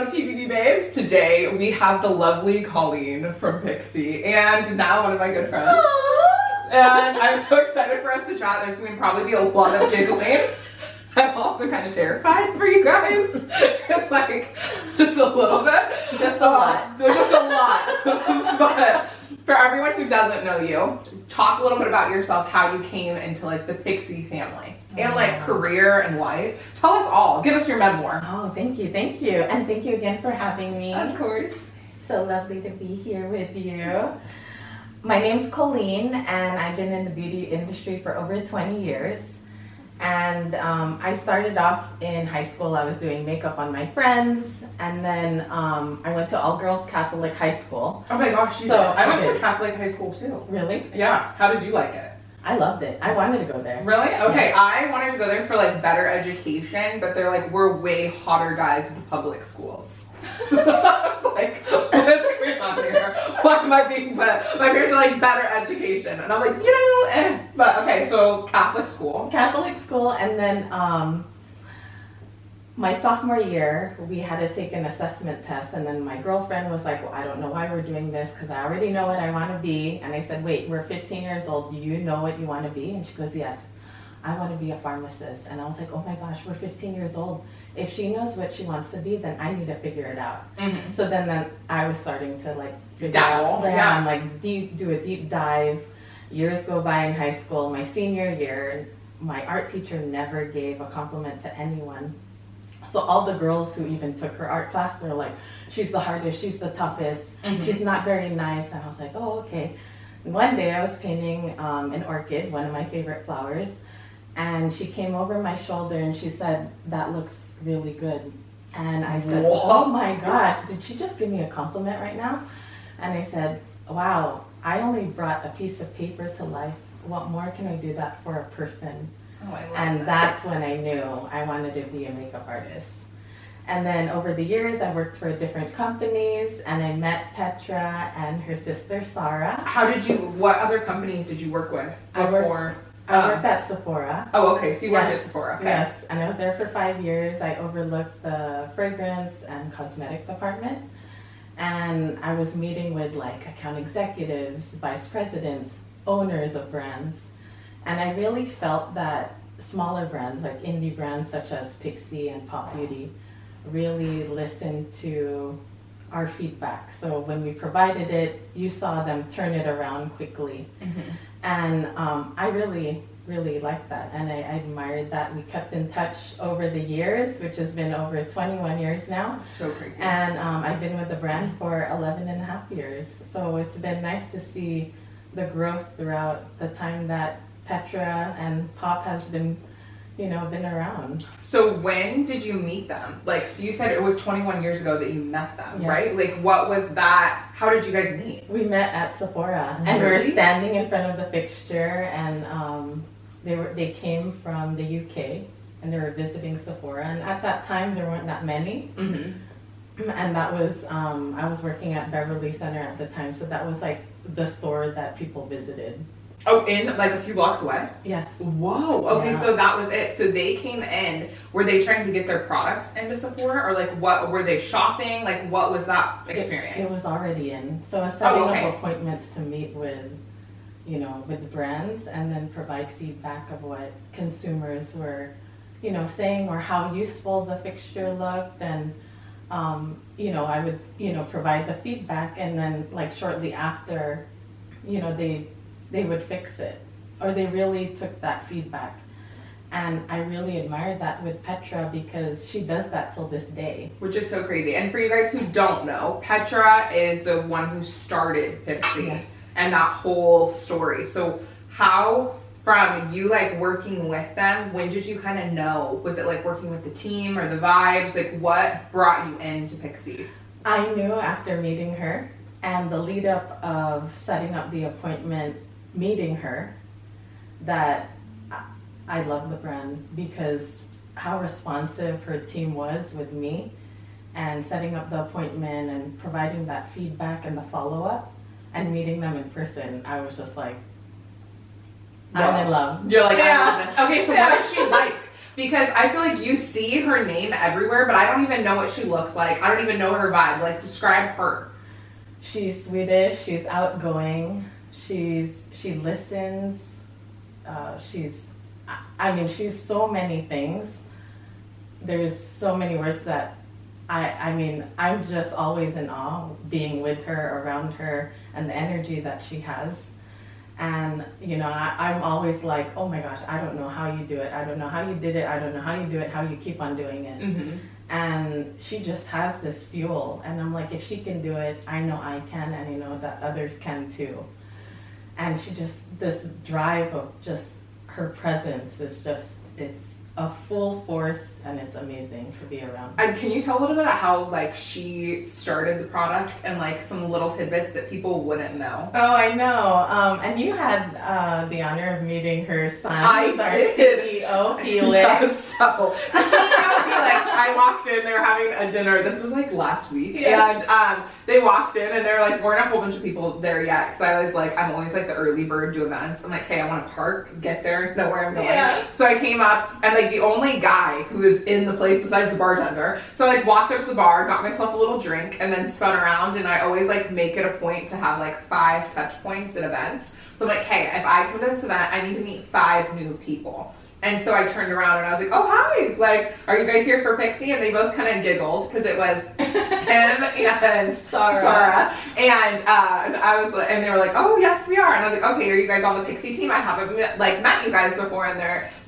Hello, TBB babes. Today we have the lovely Colleen from Pixi and now one of my good friends. Aww. And I'm so excited for us to chat. There's going to probably be a lot of giggling. I'm also kind of terrified for you guys. Like, just a little bit. Just a lot. Just a lot. But for everyone who doesn't know you, talk a little bit about yourself, how you came into like the Pixi family and like career and life. Tell us all. Give us your memoir. Oh, thank you. And thank you again for having me. Of course. So lovely to be here with you. My name's Colleen, and I've been in the beauty industry for over 20 years. And I started off in high school. I was doing makeup on my friends, and then I went to all-girls Catholic high school. Oh my gosh, you did. I went to a Catholic high school too. Really? Yeah. How did you like it? I loved it. I wanted to go there. Really? Okay, Yes. I wanted to go there for like better education, but they're like, we're way hotter guys at the public schools. So I was like, what's going on here? Why am I being put? My parents are like, better education. And I'm like, But okay, so Catholic school. Catholic school, and then my sophomore year, we had to take an assessment test, and then my girlfriend was like, well, I don't know why we're doing this because I already know what I want to be. And I said, wait, we're 15 years old. Do you know what you want to be? And she goes, yes, I want to be a pharmacist. And I was like, oh my gosh, we're 15 years old. If she knows what she wants to be, then I need to figure it out. Mm-hmm. So then I was starting to like figure out, like do a deep dive. Years go by in high school. My senior year, my art teacher never gave a compliment to anyone. So all the girls who even took her art class, they're like, she's the hardest, she's the toughest, she's not very nice. And I was like, oh, okay. And one day I was painting an orchid, one of my favorite flowers, and she came over my shoulder and she said, that looks really good. And I said, oh my gosh, did she just give me a compliment right now? And I said, wow, I only brought a piece of paper to life. What more can I do that for a person? Oh, I love and that's when I knew I wanted to be a makeup artist. And then over the years, I worked for different companies, and I met Petra and her sister, Sarah. What other companies did you work with before? I worked at Sephora. Oh, okay, so you worked at Sephora, okay. Yes, and I was there for 5 years. I overlooked the fragrance and cosmetic department. And I was meeting with like account executives, vice presidents, owners of brands. And I really felt that smaller brands, like indie brands such as Pixi and Pop Beauty, really listened to our feedback. So when we provided it, you saw them turn it around quickly. Mm-hmm. And I really, really liked that. And I admired that. We kept in touch over the years, which has been over 21 years now. So crazy. And I've been with the brand for 11 and a half years. So it's been nice to see the growth throughout the time that Petra and Pop has been around. So when did you meet them? Like, so you said it was 21 years ago that you met them, yes. Right? Like, what was that? How did you guys meet? We met at Sephora, really? And we were standing in front of the fixture, and they came from the UK, and they were visiting Sephora, and at that time there weren't that many. Mm-hmm. And that was I was working at Beverly Center at the time, so that was like the store that people visited. Oh, in like a few blocks away? Yes. Whoa. Okay, yeah. So that was it. So they came in. Were they trying to get their products into Sephora, or like what were they shopping? Like what was that experience? It was already in. So I was setting up appointments to meet with with brands, and then provide feedback of what consumers were, saying, or how useful the fixture looked, and I would provide the feedback, and then like shortly after, they would fix it, or they really took that feedback. And I really admired that with Petra because she does that till this day. Which is so crazy. And for you guys who don't know, Petra is the one who started Pixi. Yes. And that whole story. So how, from you like working with them, when did you kind of know? Was it like working with the team or the vibes? Like what brought you into Pixi? I knew after meeting her and the lead up of setting up the appointment, meeting her, that I love the brand because how responsive her team was with me, and setting up the appointment and providing that feedback and the follow-up and meeting them in person. I was just like, I'm in love. You're like, I love this. Okay, so what is she like? because I feel like you see her name everywhere, but I don't even know what she looks like. I don't even know her vibe. Like, describe her. She's Swedish. She's outgoing. She listens. She's so many things. There's so many words that I'm just always in awe being with her, around her, and the energy that she has. And, I'm always like, oh my gosh, I don't know how you do it. I don't know how you did it. I don't know how you do it, how you keep on doing it. Mm-hmm. And she just has this fuel. And I'm like, if she can do it, I know I can, and I know that others can too. And she just, this drive of just her presence is just, it's a full force, and it's amazing to be around. And can you tell a little bit of how, like, she started the product and, like, some little tidbits that people wouldn't know? Oh, I know. And you had the honor of meeting her son. I Who's our did. CEO, Felix. Yes, so, the CEO, Felix, I walked in, they were having a dinner, this was, like, last week, yes. and they walked in, and they're like, weren't a whole bunch of people there yet, because I'm always, like, the early bird to events. I'm like, hey, I want to park, get there, know where I'm going. Yeah. So I came up, and, like, the only guy who was in the place besides the bartender. So I, like, walked up to the bar, got myself a little drink, and then spun around, and I always, like, make it a point to have, like, 5 touch points at events. So I'm like, hey, if I come to this event, I need to meet 5 new people. And so I turned around and I was like, oh, hi, like, are you guys here for Pixi? And they both kind of giggled because it was him and Sarah. And I was like, and they were like, oh, yes, we are. And I was like, okay, are you guys on the Pixi team? I haven't, like, met you guys before. And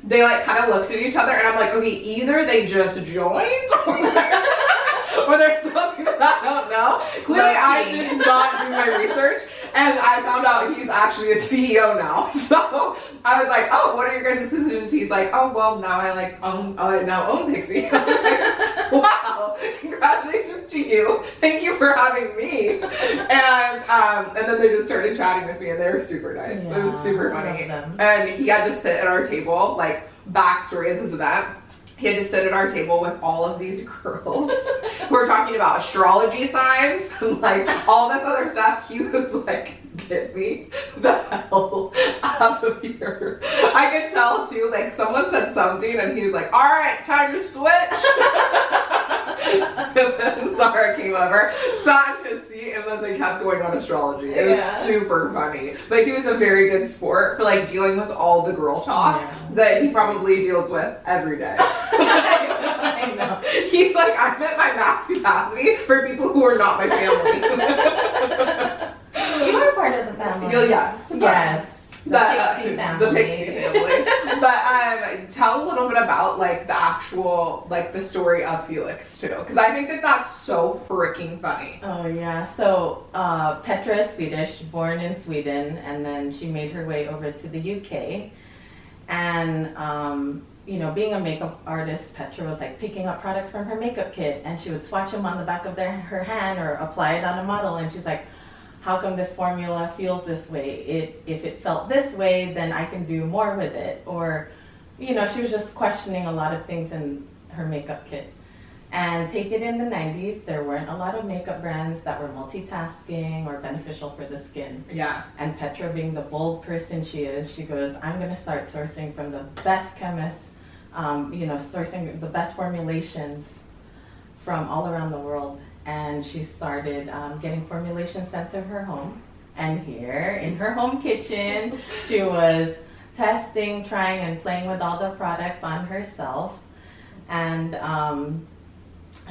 they like, kind of looked at each other. And I'm like, okay, either they just joined or there's something that I don't know. Clearly, I did not do my research. And I found out he's actually a CEO now. So I was like, oh, what are your guys' positions? He's like, oh, well, now I own Pixi. I was like, wow, congratulations to you. Thank you for having me. And then they just started chatting with me, and they were super nice. Yeah, it was super funny. I love them. And he had to sit at our table, like, backstory of this event. He had to sit at our table with all of these girls who were talking about astrology signs and, like, all this other stuff. He was like, get me the hell out of here. I could tell, too, like, someone said something, and he was like, all right, time to switch. And then Sarah came over, sat in his seat, and then they kept going on astrology. It was super funny. But he was a very good sport for, like, dealing with all the girl talk that he probably deals with every day. I know. He's like, I'm at my max capacity for people who are not my family. You are part of the family. Yes. Yes. The Pixi family. The Pixi family. But tell a little bit about, like, the actual, like, the story of Felix, too. Because I think that that's so freaking funny. Oh, yeah. So Petra is Swedish, born in Sweden, and then she made her way over to the UK. And being a makeup artist, Petra was like picking up products from her makeup kit, and she would swatch them on the back of her hand or apply it on a model, and she's like, how come this formula feels this way? If it felt this way, then I can do more with it. Or, she was just questioning a lot of things in her makeup kit. And take it in the 90s, there weren't a lot of makeup brands that were multitasking or beneficial for the skin. Yeah. And Petra, being the bold person she is, she goes, I'm going to start sourcing from the best chemists, sourcing the best formulations from all around the world. And she started getting formulations sent to her home. And here in her home kitchen, she was testing, trying, and playing with all the products on herself. And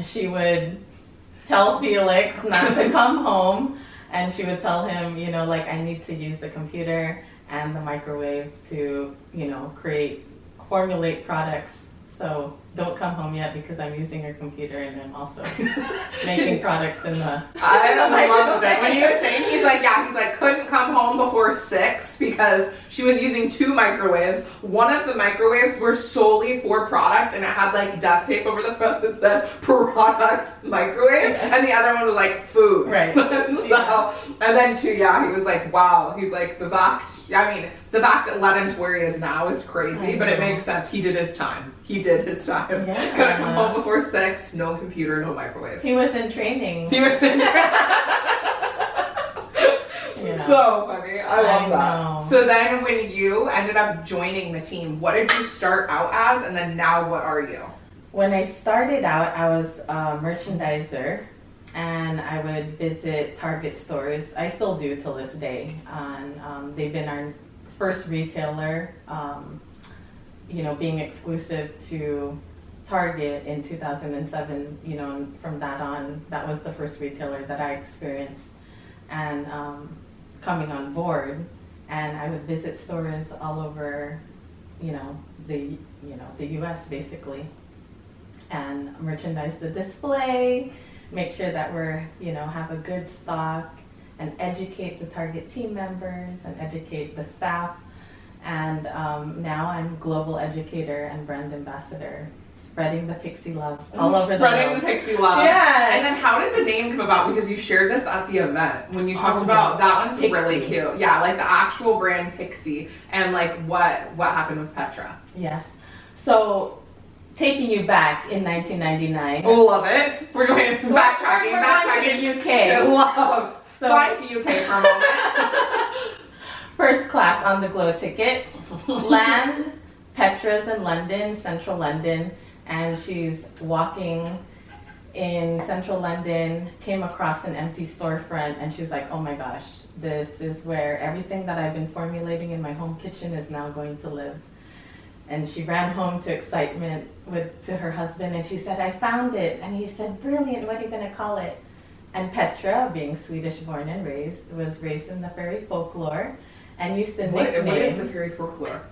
she would tell Felix not to come home, and she would tell him, I need to use the computer and the microwave to, formulate products. So don't come home yet because I'm using your computer and I'm also making products in the I love it. When he was saying, he's like, couldn't come home before 6 because she was using 2 microwaves. One of the microwaves were solely for product, and it had, like, duct tape over the front that said product microwave, and the other one was, like, food. Right. And then 2, he was like, wow. He's like, the fact it led him to where he is now is crazy, but it makes sense. He did his time. Yeah. Couldn't come home before 6, no computer, no microwave. He was in training. So funny. I love that. know. So then when you ended up joining the team, what did you start out as, and then now what are you? When I started out, I was a merchandiser, and I would visit Target stores. I still do till this day. And they've been our first retailer, being exclusive to Target in 2007, and from that on, that was the first retailer that I experienced. And coming on board, and I would visit stores all over, the U.S. basically, and merchandise the display, make sure that we're, have a good stock, and educate the Target team members and educate the staff. And now I'm global educator and brand ambassador, spreading the Pixi love all over the world. Spreading the Pixi love. Yeah. And then how did the name come about? Because you shared this at the event when you talked about that one's Pixi. Really cute. Yeah, like the actual brand Pixi, and like what happened with Petra. Yes. So taking you back in 1999. Oh, love it. We're going backtracking. We're going to the UK. I love. So, going to UK for a moment. First class on the Glow ticket. Land, Petra's in London, central London, and she's walking in central London, came across an empty storefront, and she's like, oh my gosh, this is where everything that I've been formulating in my home kitchen is now going to live. And she ran home to excitement to her husband, and she said, I found it. And he said, brilliant, what are you going to call it? And Petra, being Swedish born and raised, was raised in the fairy folklore and used to nickname... What is the fairy folklore?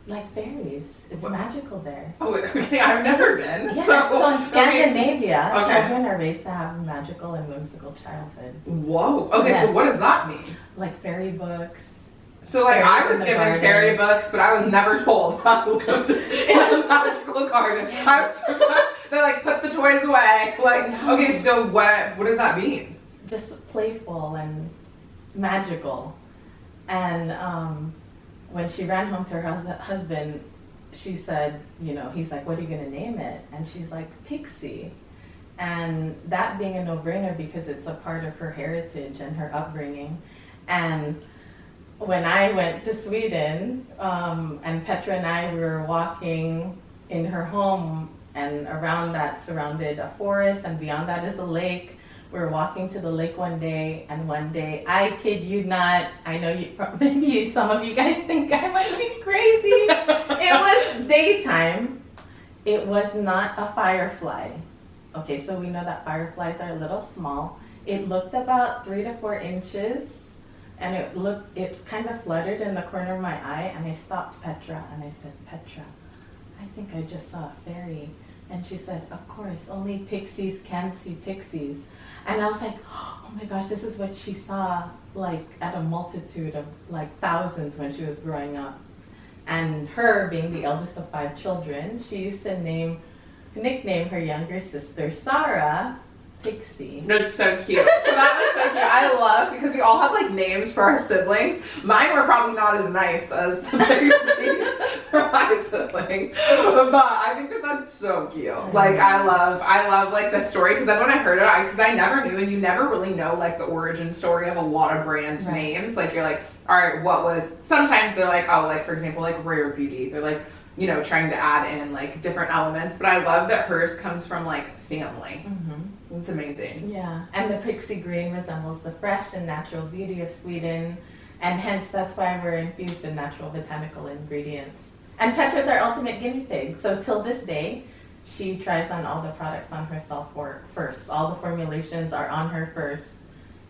Like fairies. It's magical there. Oh, okay, I've never been. Yeah, so in Scandinavia, Okay. children are raised to have a magical and whimsical childhood. Whoa. Okay, Yes. so what does that mean? Like fairy books. So like Fairies I in was the given garden. fairy books, but I was never told how to live in a magical garden. I was they like put the toys away. Like okay, so what does that mean? Just playful and magical. And when she ran home to her husband, she said, he's like, what are you going to name it? And she's like, Pixi. And that being a no-brainer because it's a part of her heritage and her upbringing. And when I went to Sweden, and Petra and I, we were walking in her home, and around that surrounded a forest, and beyond that is a lake. We were walking to the lake one day, and one day, I kid you not, I know maybe some of you guys think I might be crazy. It was daytime. It was not a firefly. Okay, so we know that fireflies are a little small. It looked about 3 to 4 inches, and it kind of fluttered in the corner of my eye, and I stopped Petra, and I said, Petra, I think I just saw a fairy. And she said, of course, only pixies can see pixies. And I was like, oh my gosh, this is what she saw, like at a multitude of like thousands when she was growing up. And her being the eldest of 5 children, she used to nickname her younger sister, Sarah, Pixi. That's so cute. So that was so cute. I love because we all have like names for our siblings. Mine were probably not as nice as the Pixi for my sibling, but I think that's so cute. Like I love like the story because then when I heard it, because I never knew, and you never really know like the origin story of a lot of brand names. Like you're like, all right, what was? Sometimes they're like, oh, like for example, like Rare Beauty. They're like, trying to add in like different elements. But I love that hers comes from like family. Mm-hmm. It's amazing. Yeah, and the Pixi green resembles the fresh and natural beauty of Sweden, and hence that's why we're infused with natural botanical ingredients. And Petra's our ultimate guinea pig, so till this day, she tries on all the products on herself first. All the formulations are on her first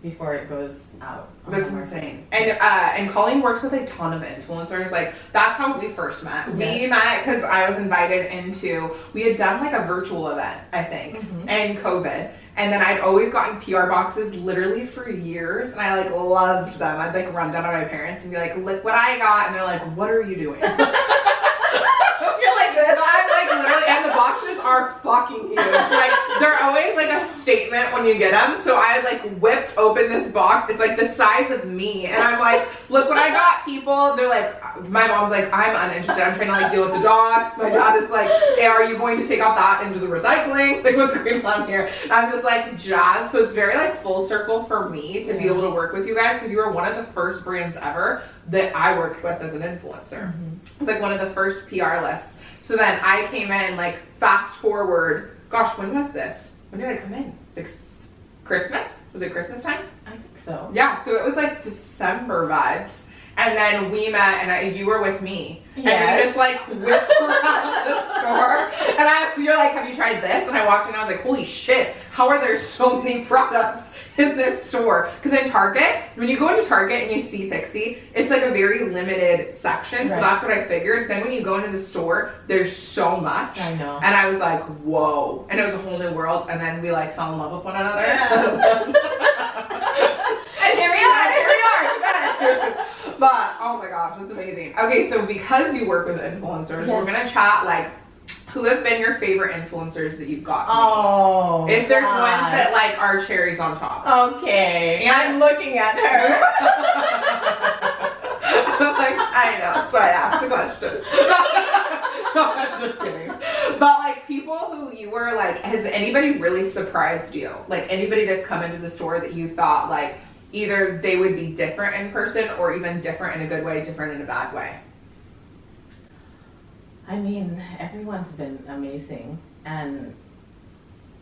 before it goes out. That's insane. And Colleen works with a ton of influencers. Like that's how we first met. Yes. We met because I was invited into. We had done like a virtual event, I think, and COVID. And then I'd always gotten PR boxes literally for years, and I like loved them. I'd like run down to my parents and be like, "Look what I got," and they're like, "What are you doing?" You're like this. I'm like literally, and the boxes are fucking huge. Like, they're always like a statement when you get them. So I like whipped open this box. It's like the size of me. And I'm like, look what I got, people. They're like, my mom's like, I'm uninterested. I'm trying to like deal with the dogs. My dad is like, hey, are you going to take out that into the recycling? Like, what's going on here? And I'm just like, jazz. So it's very like full circle for me to be able to work with you guys, because you were one of the first brands ever that I worked with as an influencer. It's like one of the first PR lists. So then I came in, like, fast forward, gosh, when was this? When did I come in? Like, Christmas? Was it Christmas time? I think so. Yeah, so it was like December vibes. And then we met, and you were with me. Yes. And we just like whipped around the store. And you're like, have you tried this? And I walked in and I was like, holy shit, how are there so many products in this store? Because in Target, when you go into Target and you see Pixi, it's like a very limited section. So that's what I figured. Then when you go into the store, there's so much. I know. And I was like, whoa. And it was a whole new world. And then we like fell in love with one another. Yeah. And here we are. But oh my gosh, that's amazing. Okay, so because you work with influencers, we're gonna chat like, who have been your favorite influencers that you've got to meet? If there's ones that like are cherries on top. Okay. And I'm looking at her. I'm like, I know, that's why I asked the question. No, I'm just kidding. But like, people who you were like, has anybody really surprised you? Like, anybody that's come into the store that you thought like either they would be different in person or even different in a good way, different in a bad way? I mean, everyone's been amazing, and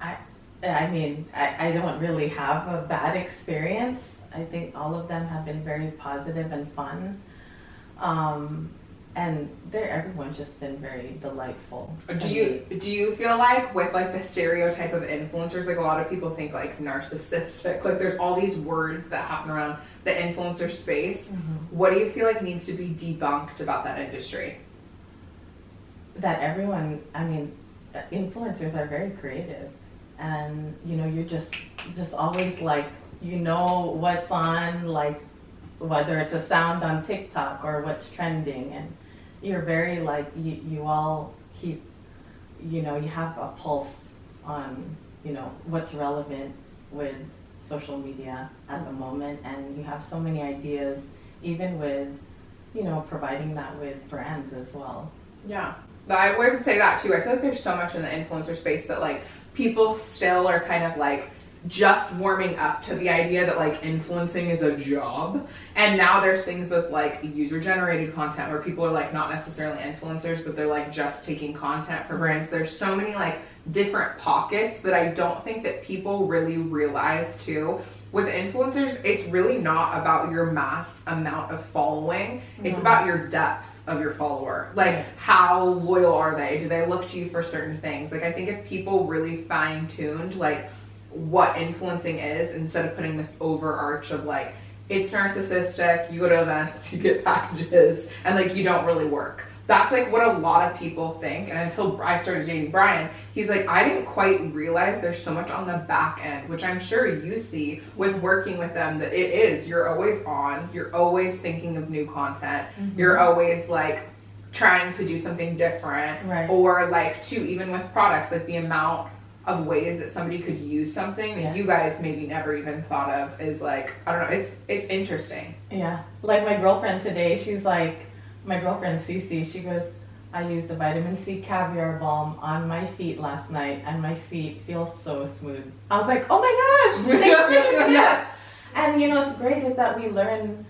I don't really have a bad experience. I think all of them have been very positive and fun, and everyone's just been very delightful. Do you feel like with like the stereotype of influencers, like a lot of people think like narcissistic, like there's all these words that happen around the influencer space. What do you feel like needs to be debunked about that industry? That everyone, I mean, influencers are very creative, and you know, you're just always like, you know what's on, like whether it's a sound on TikTok or what's trending, and you're very like, you all keep, you know, you have a pulse on, you know, what's relevant with social media at the moment, and you have so many ideas, even with, you know, providing that with brands as well. Yeah. I would say that too. I feel like there's so much in the influencer space that like people still are kind of like just warming up to the idea that like influencing is a job. And now there's things with like user generated content where people are like not necessarily influencers, but they're like just taking content for brands. There's so many like different pockets that I don't think that people really realize too. With influencers, it's really not about your mass amount of following. It's about your depth of your follower. Like, how loyal are they? Do they look to you for certain things? Like, I think if people really fine-tuned, like, what influencing is, instead of putting this overarch of, like, it's narcissistic, you go to events, you get packages, and, like, you don't really work. That's like what a lot of people think. And until I started dating Brian, he's like, I didn't quite realize there's so much on the back end, which I'm sure you see with working with them, that it is, you're always on, you're always thinking of new content, you're always like trying to do something different, or like too, even with products, like the amount of ways that somebody could use something that you guys maybe never even thought of is like, I don't know, it's interesting. Yeah, like my girlfriend today, she's like, my girlfriend Cece, she goes, I used the vitamin C caviar balm on my feet last night and my feet feel so smooth. I was like, oh my gosh, thanks for the tip. And you know, what's great is that we learn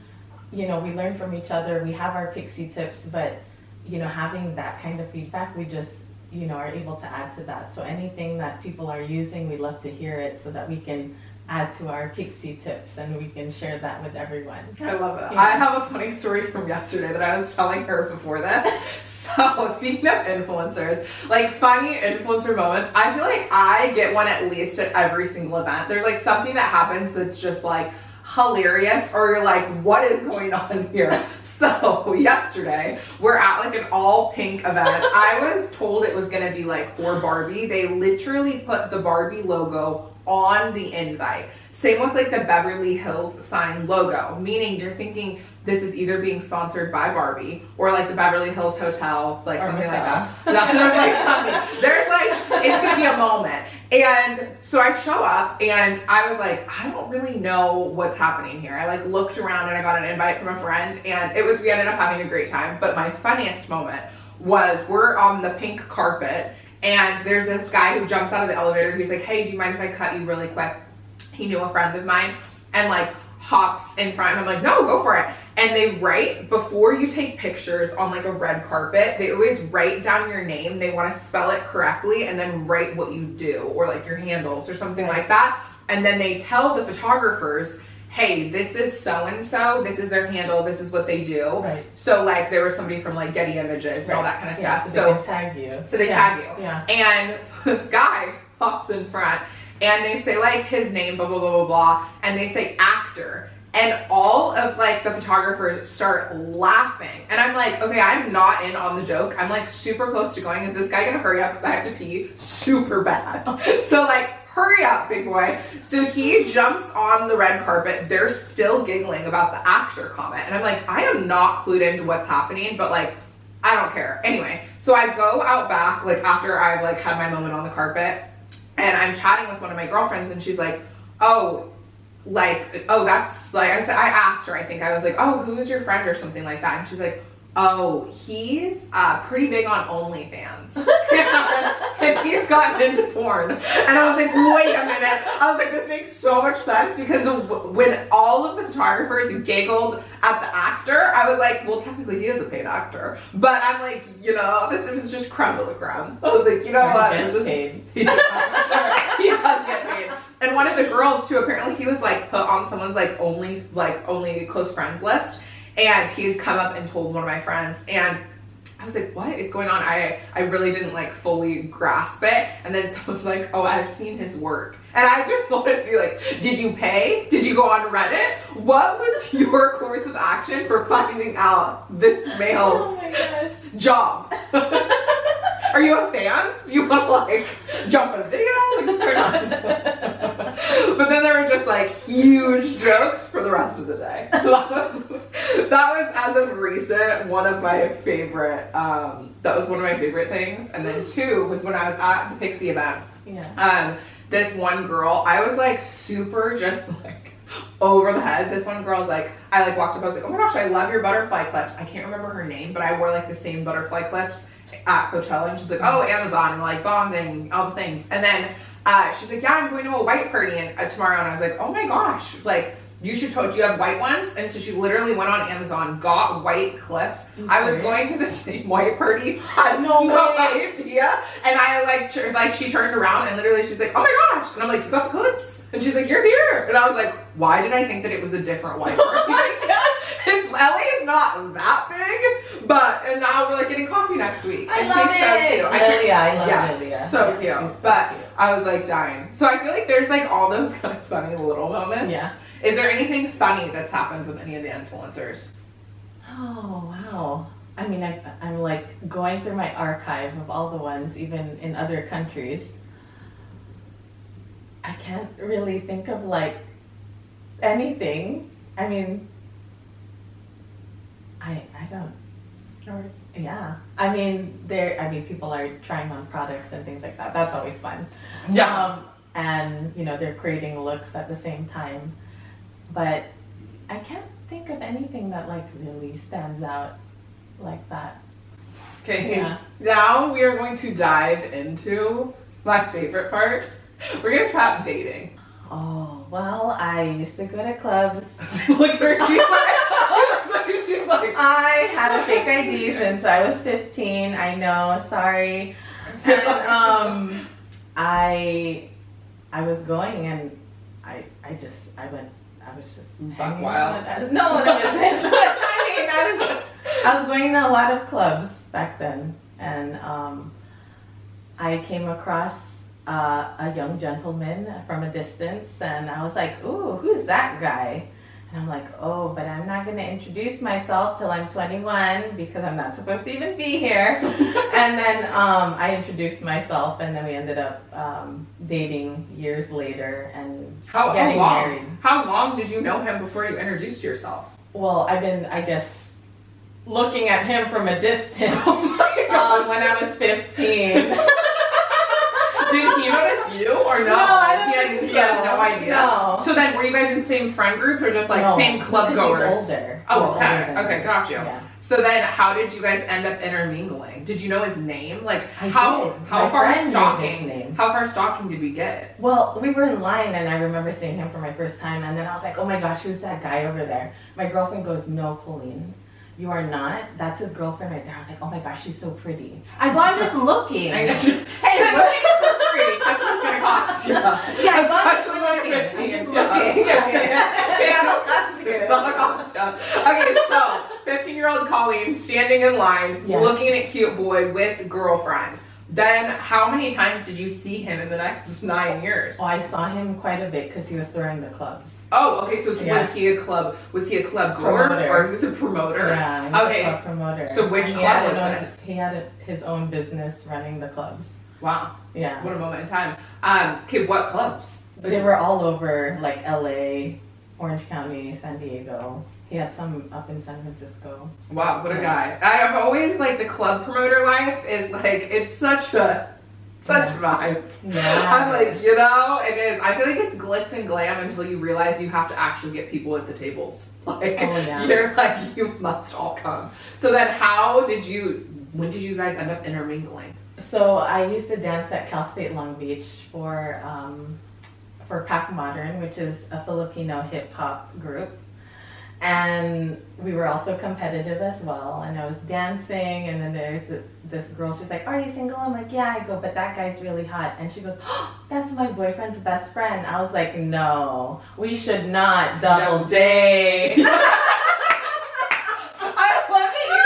from each other. We have our Pixi tips, but you know, having that kind of feedback, we just, you know, are able to add to that. So anything that people are using, we love to hear it so that we can add to our Pixi tips and we can share that with everyone. I love it. Yeah. I have a funny story from yesterday that I was telling her before this. So speaking of influencers, like funny influencer moments, I feel like I get one at least at every single event. There's like something that happens that's just like hilarious, or you're like, what is going on here? So yesterday we're at like an all pink event. I was told it was gonna be like for Barbie. They literally put the Barbie logo on the invite. Same with like the Beverly Hills sign logo, meaning you're thinking this is either being sponsored by Barbie or like the Beverly Hills Hotel, like Or something like Mattel. that. There's like something. There's like, it's gonna be a moment. And so I show up and I was like, I don't really know what's happening here. I like looked around and I got an invite from a friend and we ended up having a great time. But my funniest moment was we're on the pink carpet and there's this guy who jumps out of the elevator. He's like, hey, do you mind if I cut you really quick? He knew a friend of mine and like hops in front. And I'm like, no, go for it. And they write, before you take pictures on like a red carpet, they always write down your name. They want to spell it correctly and then write what you do or like your handles or something like that. And then they tell the photographers, hey, this is so-and-so, this is their handle, this is what they do. Right. So like there was somebody from like Getty Images and all that kind of stuff. So they can tag you. So they tag you. Yeah. And so this guy hops in front and they say like his name, blah, blah, blah, blah, blah. And they say actor. And all of like the photographers start laughing. And I'm like, okay, I'm not in on the joke. I'm like super close to going. Is this guy gonna hurry up? Because I have to pee super bad. So like, hurry up, big boy. So he jumps on the red carpet. They're still giggling about the actor comment. And I'm like, I am not clued into what's happening, but like, I don't care. Anyway, so I go out back, like after I've like had my moment on the carpet and I'm chatting with one of my girlfriends and she's like, that's like, I asked her, I think I was like, oh, who is your friend or something like that. And she's like, oh, he's pretty big on OnlyFans. And he's gotten into porn. And I was like, wait a minute. I was like, this makes so much sense because when all of the photographers giggled at the actor, I was like, well, technically he is a paid actor. But I'm like, you know, this is just creme de la creme. I was like, you know what? This is paid. He does get paid. And one of the girls too, apparently he was like put on someone's like only close friends list. And he had come up and told one of my friends, and I was like, what is going on? I really didn't like fully grasp it. And then someone's like, oh, I've seen his work. And I just wanted to be like, did you pay? Did you go on Reddit? What was your course of action for finding out this male's job? Are you a fan? Do you want to like jump in a video? Like what's going on? But then there were just like huge jokes for the rest of the day. So that was as of recent one of my favorite. That was one of my favorite things. And then two was when I was at the Pixi event. Yeah. This one girl, I was like super just like over the head. This one girl's like, I like walked up, I was like, oh my gosh, I love your butterfly clips. I can't remember her name, but I wore like the same butterfly clips at Coachella. And she's like, oh, Amazon, and like bonding, all the things. And then she's like, yeah, I'm going to a white party tomorrow. And I was like, oh my gosh, like you should do you have white ones? And so she literally went on Amazon, got white clips. I was going to the same white party, had no idea. And I like she turned around and literally she's like, oh my gosh. And I'm like, you got the clips? And she's like, you're here. And I was like, why did I think that it was a different white party? Oh my gosh. LA is not that big, and now we're like getting coffee next week. I love it. So cute. I love Lilia. So cute. But cute. I was like dying. So I feel like there's like all those kind of funny little moments. Yeah. Is there anything funny that's happened with any of the influencers? Oh, wow. I mean, I'm like going through my archive of all the ones, even in other countries. I can't really think of like anything. I mean, I don't. Yours? Yeah. I mean, people are trying on products and things like that. That's always fun. Yeah. And, you know, they're creating looks at the same time. But I can't think of anything that like really stands out like that. Okay, Yeah. Now we are going to dive into my favorite part. We're going to chat dating. Oh, well, I used to go to clubs. Look at her, she looks like she's like. I had a fake ID since I was 15. I know, sorry. And I was going and I was just Buck wild. No, it wasn't. I was going to a lot of clubs back then, and I came across a young gentleman from a distance, and I was like, ooh, who's that guy? And I'm like, oh, but I'm not going to introduce myself till I'm 21 because I'm not supposed to even be here. And then I introduced myself, and then we ended up dating years later and getting married. How long did you know him before you introduced yourself? Well, I've been, I guess, looking at him from a distance when I was 15. Did he notice you or no? No, I don't think He had so. no idea. No. So then, were you guys in the same friend group or just like No, same club because goers? He's older. Oh, He's older okay. than Okay, me. got you. Yeah. So then, how did you guys end up intermingling? Did you know his name? Like, I how did. how My far friend knew his stalking? name. How far stalking did we get? Well, we were in line, and I remember seeing him for my first time, and then I was like, oh my gosh, who's that guy over there? My girlfriend goes, no, Colleen, you are not. That's his girlfriend right there. I was like, oh my gosh, she's so pretty. I go, I'm just looking. Hey, looking for free. Touch what's gonna cost you. Yeah, That's I'm such just a looking. I'm 15. just Yeah. looking. Yeah, that'll cost you. That'll cost you. Okay, so 15-year-old Colleen standing in line, Yes. looking at cute boy with girlfriend. Then, how many times did you see him in the next 9 years? Oh, I saw him quite a bit because he was throwing the clubs. Oh, okay. So Yes. was he a club goer Promoter. or he was a promoter? Yeah, he was Okay. a club promoter. So which And he club had was his own- this? He had his own business running the clubs. Wow. Yeah. What a moment in time. Okay, what clubs? They were all over, like LA, Orange County, San Diego. He had some up in San Francisco. Wow, what a guy. I've always like the club promoter life is like it's such a vibe. Yeah. I'm like, you know, it is. I feel like it's glitz and glam until you realize you have to actually get people at the tables. Like Oh, yeah. you're like, you must all come. So then when did you guys end up intermingling? So I used to dance at Cal State Long Beach for Pac Modern, which is a Filipino hip hop group. And we were also competitive as well. And I was dancing, and then there's this girl. She's like, "Are you single?" I'm like, "Yeah." I go, "But that guy's really hot." And she goes, "Oh, that's my boyfriend's best friend." I was like, "No, we should not double date." I love that you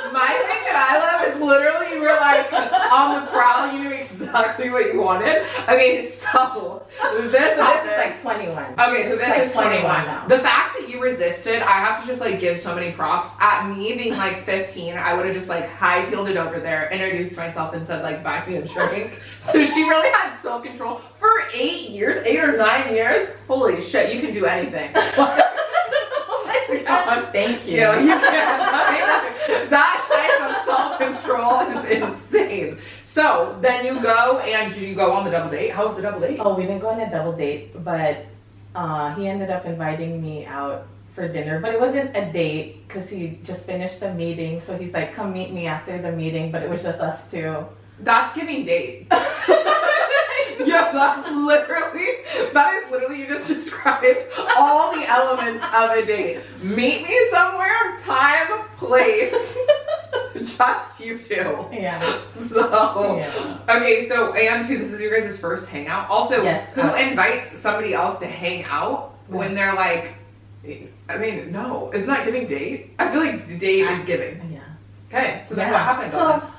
just, my thing that I love is literally you were like on the prowl, you knew exactly what you wanted. Okay, so this So this is like 21. Okay, so this like is 21. now. The fact that you resisted, I have to just like give so many props. At me being like 15, I would have just like hightailed it over there, introduced myself and said like, buy me a drink. So she really had self-control for 8 years, 8 or 9 years. Holy shit, you can do anything. God. Thank you. You know, you can't. That type of self-control is insane. So then you go, and did you go on the double date? How was the double date? Oh, we didn't go on a double date, but he ended up inviting me out for dinner. But it wasn't a date because he just finished the meeting. So he's like, "Come meet me after the meeting," but it was just us two. That's giving date. Yeah, that is literally, you just described all the elements of a date. Meet me somewhere, time, place, just you two. Yeah. So, Yeah. okay, so, and two, this is your guys' first hangout. Also, Yes. who invites somebody else to hang out when they're like, I mean, no, isn't that giving date? I feel like date is giving. Yeah. Okay, so then Yeah. what happened So, on this?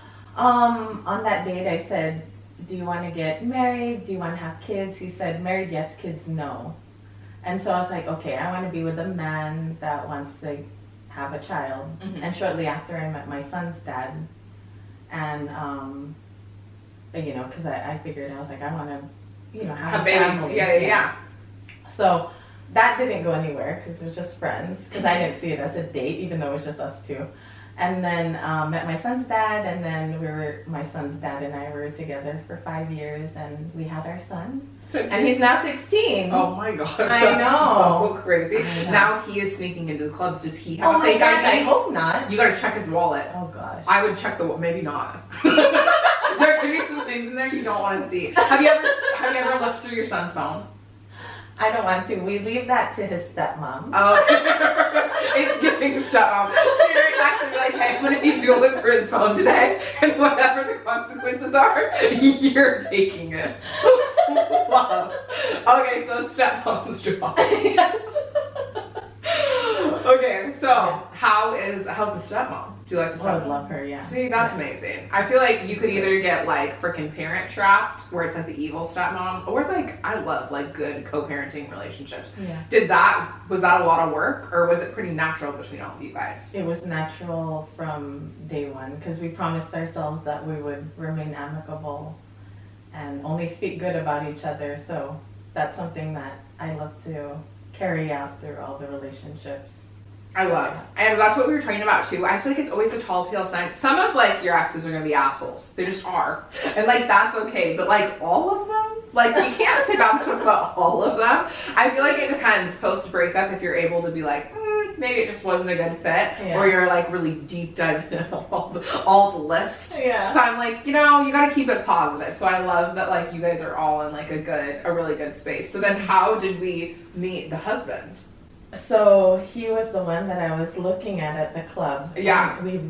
on that date, I said, "Do you want to get married? Do you want to have kids?" He said, "Married, yes, kids, no." And so I was like, okay, I want to be with a man that wants to have a child. Mhm. And shortly after, I met my son's dad. And, you know, because I figured, I was like, I want to, you know, have a babies. family. Yeah. So that didn't go anywhere because it was just friends. Because I didn't see it as a date, even though it was just us two. And then met my son's dad, and then my son's dad and I were together for 5 years, and we had our son. And he's now 16. Oh my gosh, I that's know. so crazy. I know. Now he is sneaking into the clubs. Does he have Oh a my fake gosh, I ID? hope not. You gotta check his wallet. Oh gosh. I would check maybe not. There could be some things in there you don't want to see. Have you ever looked through your son's phone? I don't want to. We leave that to his stepmom. Oh, it's giving stuff. Shoot her a text and be like, "Hey, I'm gonna need you to look through his phone today, and whatever the consequences are, you're taking it." Wow. Okay, so stepmom's job. Yes. Okay, so how's the stepmom? Do you like the Oh, I stepmom? love her, yeah. See, that's amazing. I feel like you could either get like freaking parent trapped, where it's like the evil stepmom, or like I love like good co-parenting relationships. Yeah. Was that a lot of work, or was it pretty natural between all of you guys? It was natural from day one because we promised ourselves that we would remain amicable and only speak good about each other. So that's something that I love to carry out through all the relationships. I love. And that's what we were talking about too. I feel like it's always a tall tale sign. Some of like your exes are gonna be assholes. They just are. And like that's okay. But like all of them? Like you can't say bad stuff about all of them. I feel like it depends post breakup if you're able to be like, maybe it just wasn't a good fit. Yeah. Or you're like really deep diving into all the list. Yeah. So I'm like, you gotta keep it positive. So I love that like you guys are all in like a really good space. So then how did we meet the husband? So he was the one that I was looking at the club. Yeah. We,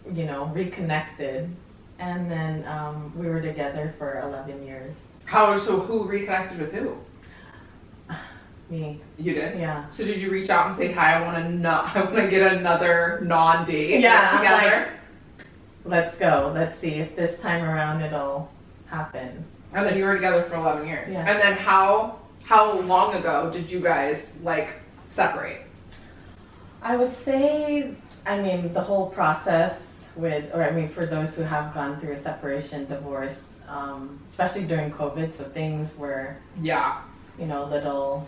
reconnected, and then we were together for 11 years. So who reconnected with who? Me. You did? Yeah. So did you reach out and say, hi, I want to get another non-date Yeah, together? Let's go. Let's see if this time around it'll happen. And then you were together for 11 years. Yeah. And then how long ago did you guys like separate? I would say, the whole process for those who have gone through a separation, divorce, especially during COVID, so things were, Yeah. a little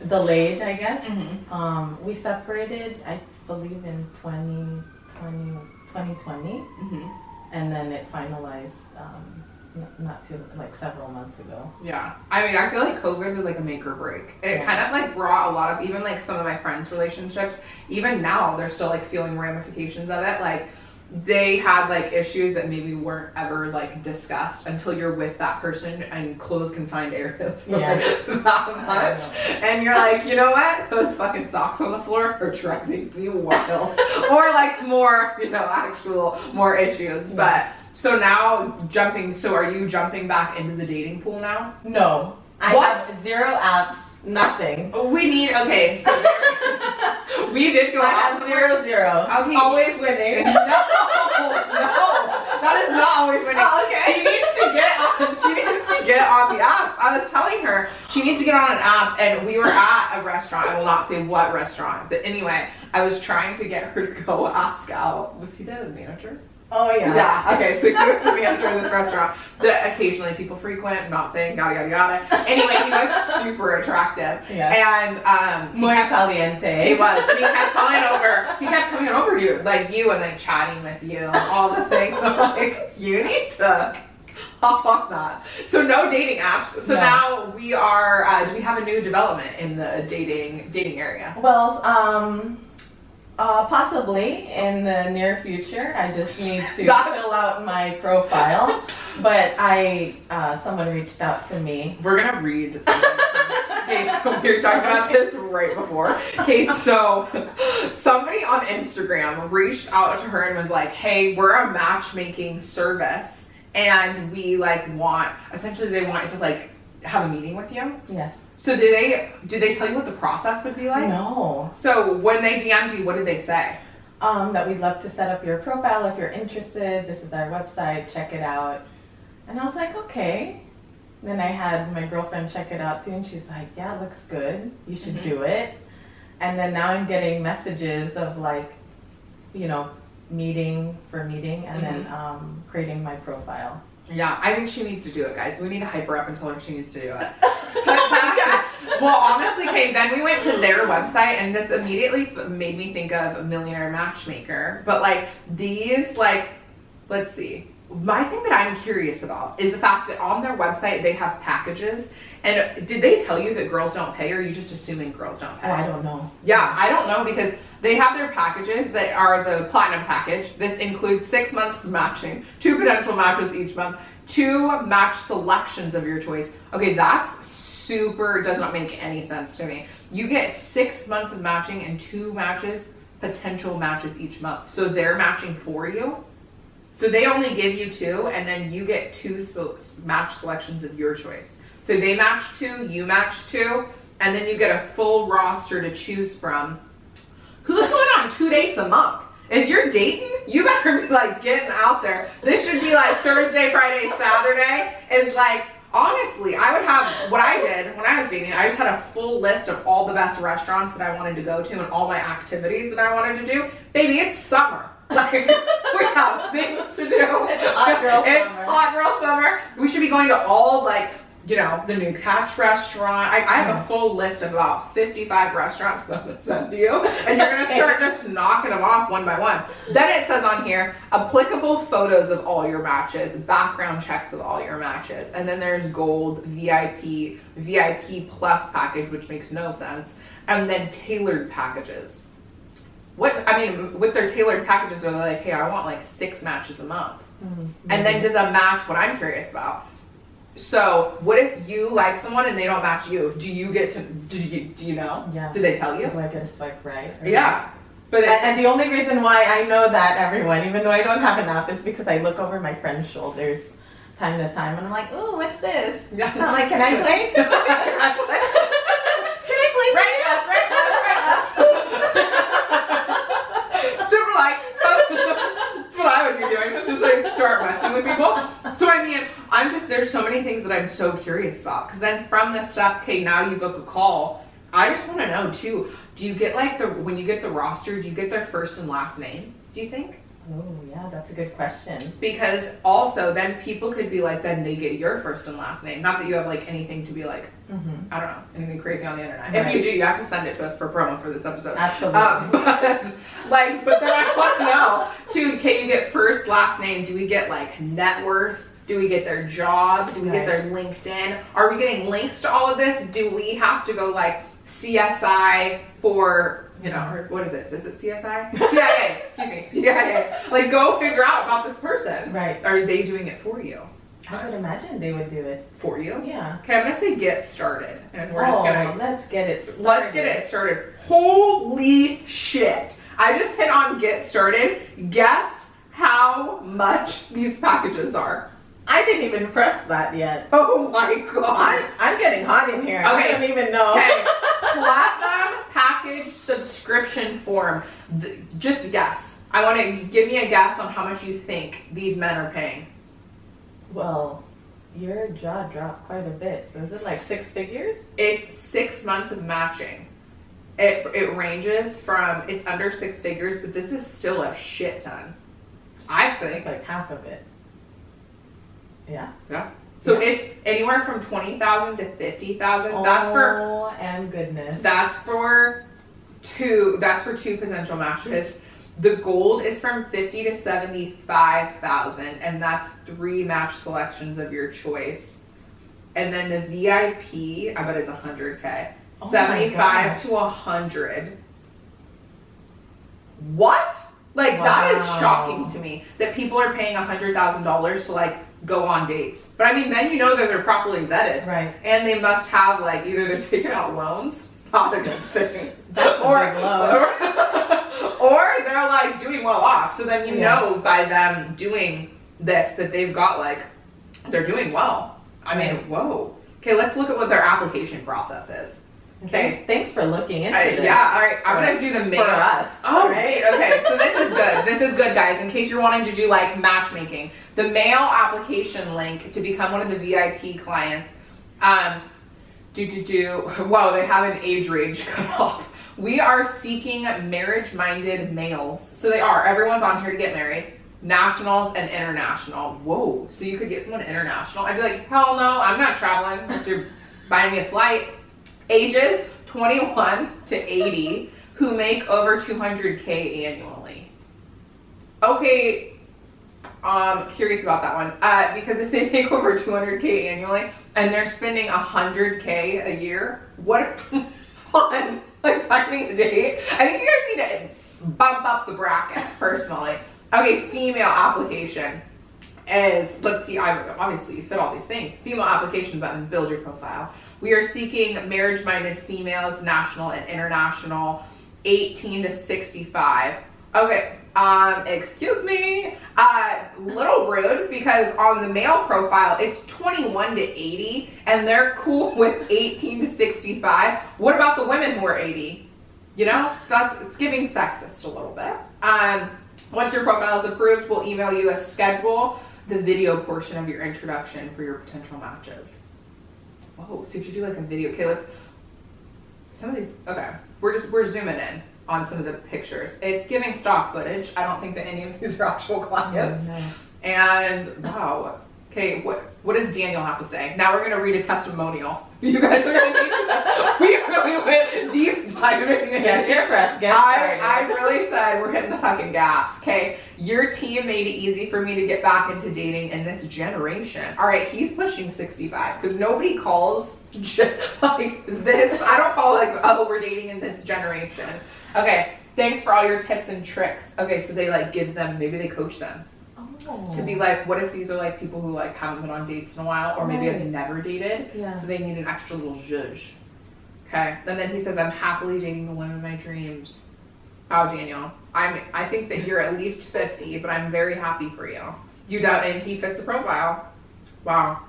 delayed, I guess. Mm-hmm. We separated, I believe, in 2020, Mm-hmm. and then it finalized not too, like several months ago. Yeah. I feel like COVID was like a make or break. It kind of like brought a lot of, even like some of my friends' relationships, even now they're still like feeling ramifications of it. Like they had like issues that maybe weren't ever like discussed until you're with that person and closed confined areas for like that much. And you're like, you know what? Those fucking socks on the floor are driving me wild. Or like more, more issues. Yeah. But so now are you jumping back into the dating pool now? No. I What? have 0 apps, nothing. Okay, so we did go I have out 0. Okay. Always winning. No, that is not always winning. Oh, okay. She needs to get on the apps. I was telling her she needs to get on an app, and we were at a restaurant. I will not say what restaurant, but anyway, I was trying to get her to go ask out. Was he the manager? Oh, yeah. Yeah, okay, so he was the manager of this restaurant that occasionally people frequent, not saying yada yada. Anyway, he was super attractive. Yeah. And Muy caliente. he was. And he kept coming over to you, like you, and like chatting with you and all the things. I'm like, you need to hop on that. So no dating apps. So No. now we are, do we have a new development in the dating area? Well, possibly in the near future. I just need to fill out my profile. But someone reached out to me. We're gonna read something. Okay, so we were talking about this right before. Okay, so somebody on Instagram reached out to her and was like, hey, we're a matchmaking service and we like essentially they wanted to like have a meeting with you. Yes. So did they tell you what the process would be like? No. So when they DM'd you, what did they say? That we'd love to set up your profile if you're interested. This is our website, check it out. And I was like, okay. Then I had my girlfriend check it out too, and she's like, yeah, it looks good. You should do it. And then now I'm getting messages of like, meeting, and then creating my profile. Yeah, I think she needs to do it, guys. We need to hype her up and tell her she needs to do it. Well, honestly, okay, then we went to their website, and this immediately made me think of Millionaire Matchmaker. But, like, these, like, let's see. My thing that I'm curious about is the fact that on their website, they have packages. And did they tell you that girls don't pay, or are you just assuming girls don't pay? Oh, I don't know. Yeah, I don't know, because they have their packages that are the platinum package. This includes 6 months of matching, 2 potential matches each month, 2 match selections of your choice. Okay, that's super, does not make any sense to me. You get 6 months of matching and 2 potential matches each month. So they're matching for you. So they only give you 2, and then you get 2 match selections of your choice. So they match 2, you match 2, and then you get a full roster to choose from. Who's going on 2 dates a month? If you're dating, you better be like getting out there. This should be like Thursday, Friday, Saturday. Is like, honestly, I would have, what I did when I was dating, I just had a full list of all the best restaurants that I wanted to go to and all my activities that I wanted to do. Baby, it's summer. Like, we have things to do. It's hot girl summer. It's hot girl summer. We should be going to all like you know, the new Catch restaurant. I have a full list of about 55 restaurants that I'm going to send to you. And you're going to start just knocking them off one by one. Then it says on here, applicable photos of all your matches, background checks of all your matches. And then there's gold, VIP, VIP plus package, which makes no sense. And then tailored packages. With their tailored packages, they're like, hey, I want like 6 matches a month. Mm-hmm. And then does a match what I'm curious about. So what if you like someone and they don't match you? Do you know? Yeah. Do they tell you? Do I get a swipe right? Yeah. But and the only reason why I know that, everyone, even though I don't have an app, is because I look over my friends' shoulders time to time and I'm like, ooh, what's this? Yeah. And I'm like, can I play? Can I play? Super like. That's what I would be doing. Just like start messing with people. So I mean, there's so many things that I'm so curious about. Because then from this stuff, okay, now you book a call. I just want to know too, do you get like when you get the roster, do you get their first and last name? Do you think? Oh yeah, that's a good question. Because also then people could be like, then they get your first and last name. Not that you have like anything to be like, I don't know, anything crazy on the internet. Right. If you do, you have to send it to us for promo for this episode. Absolutely. But then I want to know too, can you get first, last name? Do we get like net worth? Do we get their job? Do we get their LinkedIn? Are we getting links to all of this? Do we have to go like CSI for, you know, what is it? Is it CSI? CIA, excuse me, CIA. Like, go figure out about this person. Right. Are they doing it for you? I would imagine they would do it. For you? Yeah. Okay, I'm going to say get started. And we're just going to... let's get it started. Let's get it started. Holy shit. I just hit on get started. Guess how much these packages are. I didn't even press that yet. Oh my god. I'm getting hot in here. Okay. I don't even know. Okay. Platinum package subscription form. Just guess. I want to give me a guess on how much you think these men are paying. Well, your jaw dropped quite a bit. So is it like 6 figures? It's 6 months of matching. It ranges from, it's under 6 figures, but this is still a shit ton. I think. It's like half of it. Yeah. Yeah. So it's anywhere from 20,000 to 50,000. Oh, and goodness. That's for two potential matches. The gold is from 50 to 75,000, and that's 3 match selections of your choice. And then the VIP, I bet is 100K. 75 to 100. What? Like, that is shocking to me that people are paying $100,000 to like go on dates. But I mean, then you know that they're properly vetted. Right. And they must have like, either they're taking out loans, not a good thing. That's a big loan. Or they're like doing well off. So then you know by them doing this that they've got like, they're doing well. I mean, whoa. Okay, let's look at what their application process is. Okay. Thanks for looking into this. Yeah, all right. I'm going to do the mail. For us. Oh, right. Okay, so this is good. This is good, guys, in case you're wanting to do like matchmaking. The mail application link to become one of the VIP clients. Whoa, they have an age range cut off. We are seeking marriage-minded males. So they are. Everyone's on here to get married. Nationals and international. Whoa. So you could get someone international. I'd be like, hell no, I'm not traveling unless you're buying me a flight. Ages 21 to 80 who make over 200K annually. Okay, curious about that one. Because if they make over 200K annually and they're spending 100K a year, what on like finding a date? I think you guys need to bump up the bracket personally. Okay, female application is, let's see, obviously you fit all these things. Female application button, build your profile. We are seeking marriage-minded females, national and international, 18 to 65. Okay, excuse me, little rude, because on the male profile, it's 21 to 80, and they're cool with 18 to 65. What about the women who are 80? You know, it's giving sexist a little bit. Once your profile is approved, we'll email you a schedule, the video portion of your introduction for your potential matches. Whoa, so if you do like a video, okay, we're zooming in on some of the pictures. It's giving stock footage. I don't think that any of these are actual clients. Oh, no. And wow, Okay, what does Daniel have to say? Now we're gonna read a testimonial. You guys are gonna need to. We really went deep diving in. Yeah, share press. Get started. I really said we're hitting the fucking gas. Okay, your team made it easy for me to get back into dating in this generation. All right, he's pushing 65 because nobody calls like this. I don't call like, oh, we're dating in this generation. Okay, thanks for all your tips and tricks. Okay, so they like give them, maybe they coach them. To be like, what if these are like people who like haven't been on dates in a while, or maybe have never dated, so they need an extra little zhuzh. Okay, and then he says, I'm happily dating the woman of my dreams. Wow, Daniel, I think that you're at least 50, but I'm very happy for you. And he fits the profile. Wow,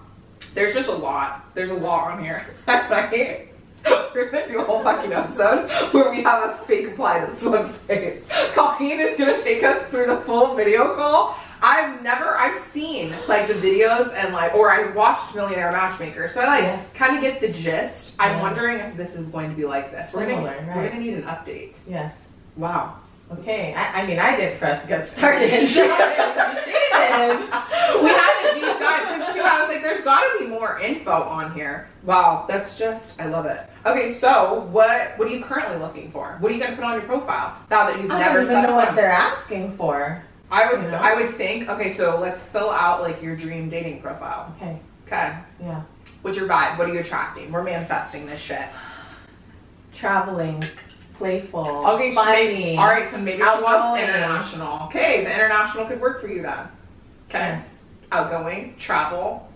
there's just a lot. There's a lot on here. Right? We're gonna do a whole fucking episode where we have us fake apply this website. Colleen is gonna take us through the full video call. I've seen like the videos and like, or I watched Millionaire Matchmaker, so I like kind of get the gist. I'm wondering if this is going to be like this. We're gonna need an update. Yes. Wow. Okay. I mean, I did press get started. She did. We had to deep dive because too. I was like, there's got to be more info on here. Wow, that's just, I love it. Okay, so what are you currently looking for? What are you gonna put on your profile now that you've never set I don't even know up what they're asking for. I would think, okay, so let's fill out like your dream dating profile. Okay. Okay. Yeah. What's your vibe? What are you attracting? We're manifesting this shit. Traveling, playful, okay, funny. All right, so maybe she wants outgoing. international. Okay, the international could work for you then. Okay. Yes. Outgoing, travel.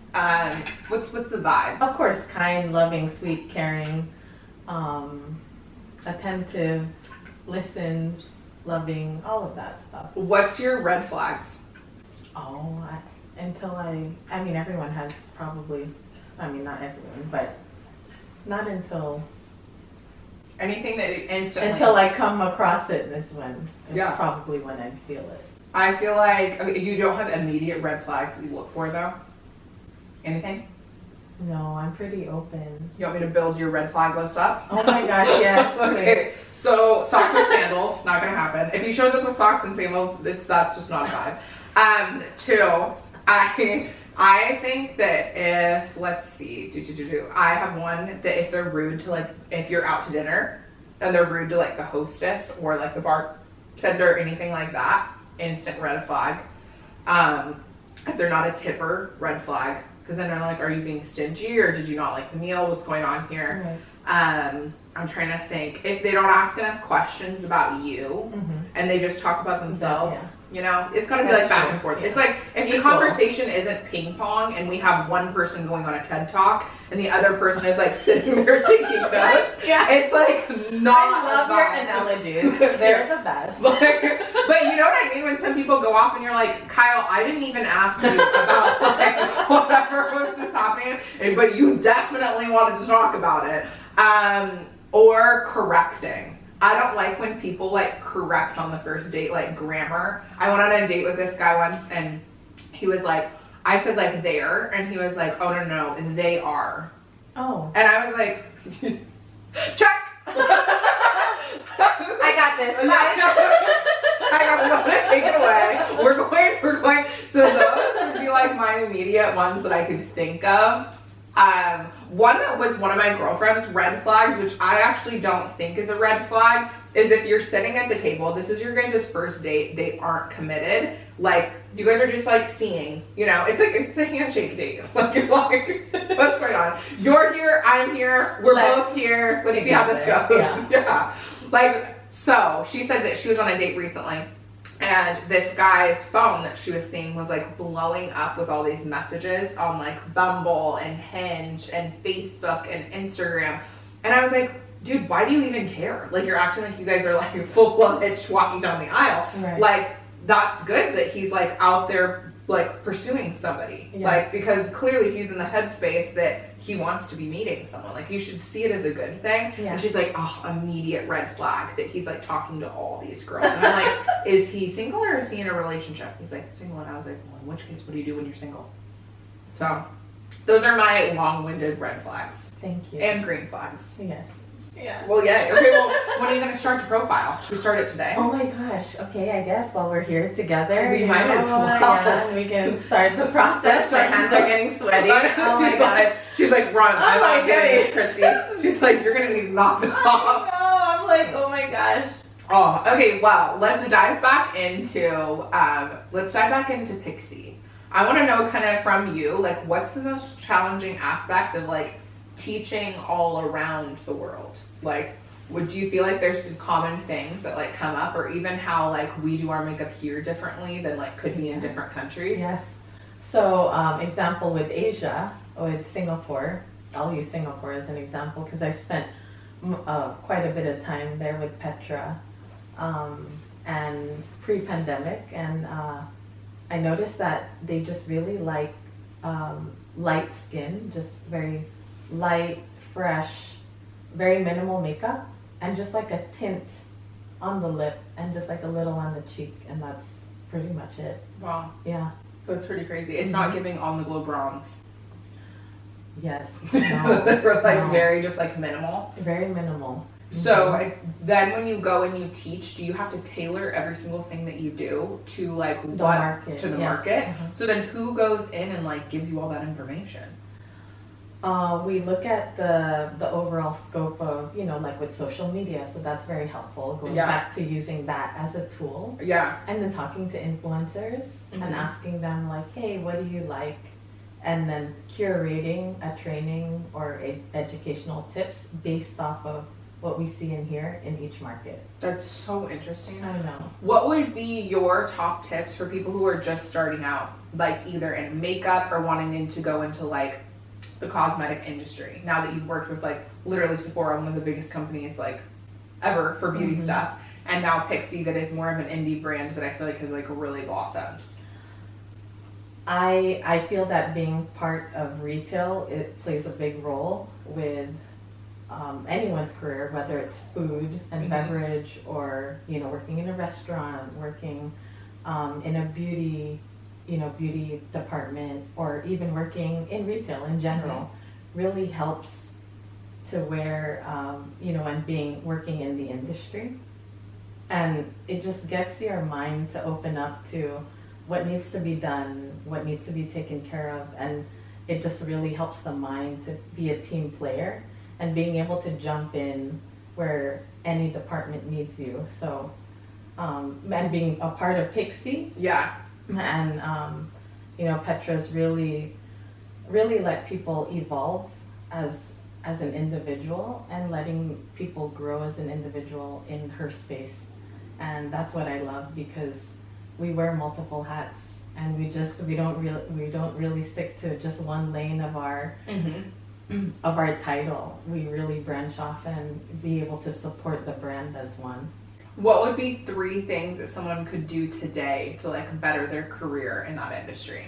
What's the vibe? Of course, kind, loving, sweet, caring, attentive, listens, loving, all of that stuff. What's your red flags? Oh, I mean, everyone has probably, I mean, not everyone, but not until Anything that instantly... Until I come across it is probably when I feel it. I feel like, okay, you don't have immediate red flags that you look for though? Anything? No, I'm pretty open. You want me to build your red flag list up? Oh my gosh, yes. Okay, so socks with sandals, not gonna happen. If he shows up with socks and sandals, that's just not a vibe. Two, I think that if, let's see, I have one that if they're rude to like, if you're out to dinner and they're rude to like the hostess or like the bartender, anything like that, instant red flag. If they're not a tipper, red flag. Because then they're like, are you being stingy or did you not like the meal? What's going on here? Right. I'm trying to think. If they don't ask enough questions about you and they just talk about themselves, you know, it's got to be like back and forth. Yeah. It's like if the conversation isn't ping pong and we have one person going on a TED talk and the other person is like sitting there taking notes, it's like not. I love your analogies. They're the best. But you know what I mean? When some people go off and you're like, Kyle, I didn't even ask you about like whatever was just happening, but you definitely wanted to talk about it. Or correcting. I don't like when people like correct on the first date, like grammar. I went on a date with this guy once and he was like, I said like there, and he was like, oh no, they are. Oh. And I was like, check. I got this. I'm gonna take it away. We're going. So those would be like my immediate ones that I could think of. One that was one of my girlfriend's red flags, which I actually don't think is a red flag, is if you're sitting at the table, this is your guys' first date, they aren't committed, like, you guys are just like seeing, you know, it's a handshake date. Like, you're like, what's going on? You're here, I'm here, we're both here, let's see how this goes. Yeah. Like, so, she said that she was on a date recently, and this guy's phone that she was seeing was like blowing up with all these messages on like Bumble and Hinge and Facebook and Instagram. And I was like, dude, why do you even care? Like, you're acting like you guys are like full on bitch walking down the aisle. Right. Like, that's good that he's like out there like pursuing somebody. Yes. Like, because clearly he's in the headspace that he wants to be meeting someone. Like, you should see it as a good thing. Yeah. And she's like, oh, immediate red flag that he's like talking to all these girls. And I'm like, is he single or is he in a relationship? He's like, single. And I was like, well, in which case, what do you do when you're single? So those are my long-winded red flags. Thank you. And green flags. Yes. Yeah. Well, yeah. Okay, well, when are you going to start your profile? Should we start it today? Oh my gosh. Okay, I guess while we're here together, We might as well. Yeah, we can start the process. My hands are getting sweaty. Oh my gosh. She's like, run. I'm my not doing this, Kristy. She's like, you're going to need to knock this off. No, I'm like, oh my gosh. Oh, okay. Well, let's dive back into Pixi. I want to know kind of from you, like, what's the most challenging aspect of like teaching all around the world? Like, do you feel like there's some common things that like come up, or even how like we do our makeup here differently than like could be in different countries? Yes. So, example with Asia, with Singapore, I'll use Singapore as an example because I spent quite a bit of time there with Petra, and pre-pandemic, and I noticed that they just really like light skin, just very light, fresh, very minimal makeup, and just like a tint on the lip and just like a little on the cheek, and that's pretty much it. Wow. Yeah. That's pretty crazy. It's not giving on the glow bronze. Yes. No, they're like No. very just like minimal. Very minimal. So then when you go and you teach, do you have to tailor every single thing that you do to like The what market, to the yes. market? Mhm. So then who goes in and like gives you all that information? We look at the overall scope of, like with social media, so that's very helpful, going Yeah. back to using that as a tool, Yeah. and then talking to influencers Mhm. and asking them like, hey, what do you like? And then curating a training or educational tips based off of what we see and hear in each market. That's so interesting. I know. What would be your top tips for people who are just starting out, like either in makeup or wanting to go into like the cosmetic industry? Now that you've worked with like literally Sephora, one of the biggest companies like ever for beauty stuff, and now Pixi, that is more of an indie brand that I feel like has like really blossomed. I feel that being part of retail, it plays a big role with anyone's career, whether it's food and beverage, or working in a restaurant, working in a beauty department, or even working in retail in general, really helps to where and working in the industry, and it just gets your mind to open up to what needs to be done, what needs to be taken care of, and it just really helps the mind to be a team player and being able to jump in where any department needs you. So, and being a part of Pixi, Yeah. and Petra's really let people evolve as an individual, and letting people grow as an individual in her space, and that's what I love, because we wear multiple hats, and we don't really stick to just one lane of our title. We really branch off and be able to support the brand as one. What would be 3 things that someone could do today to like better their career in that industry?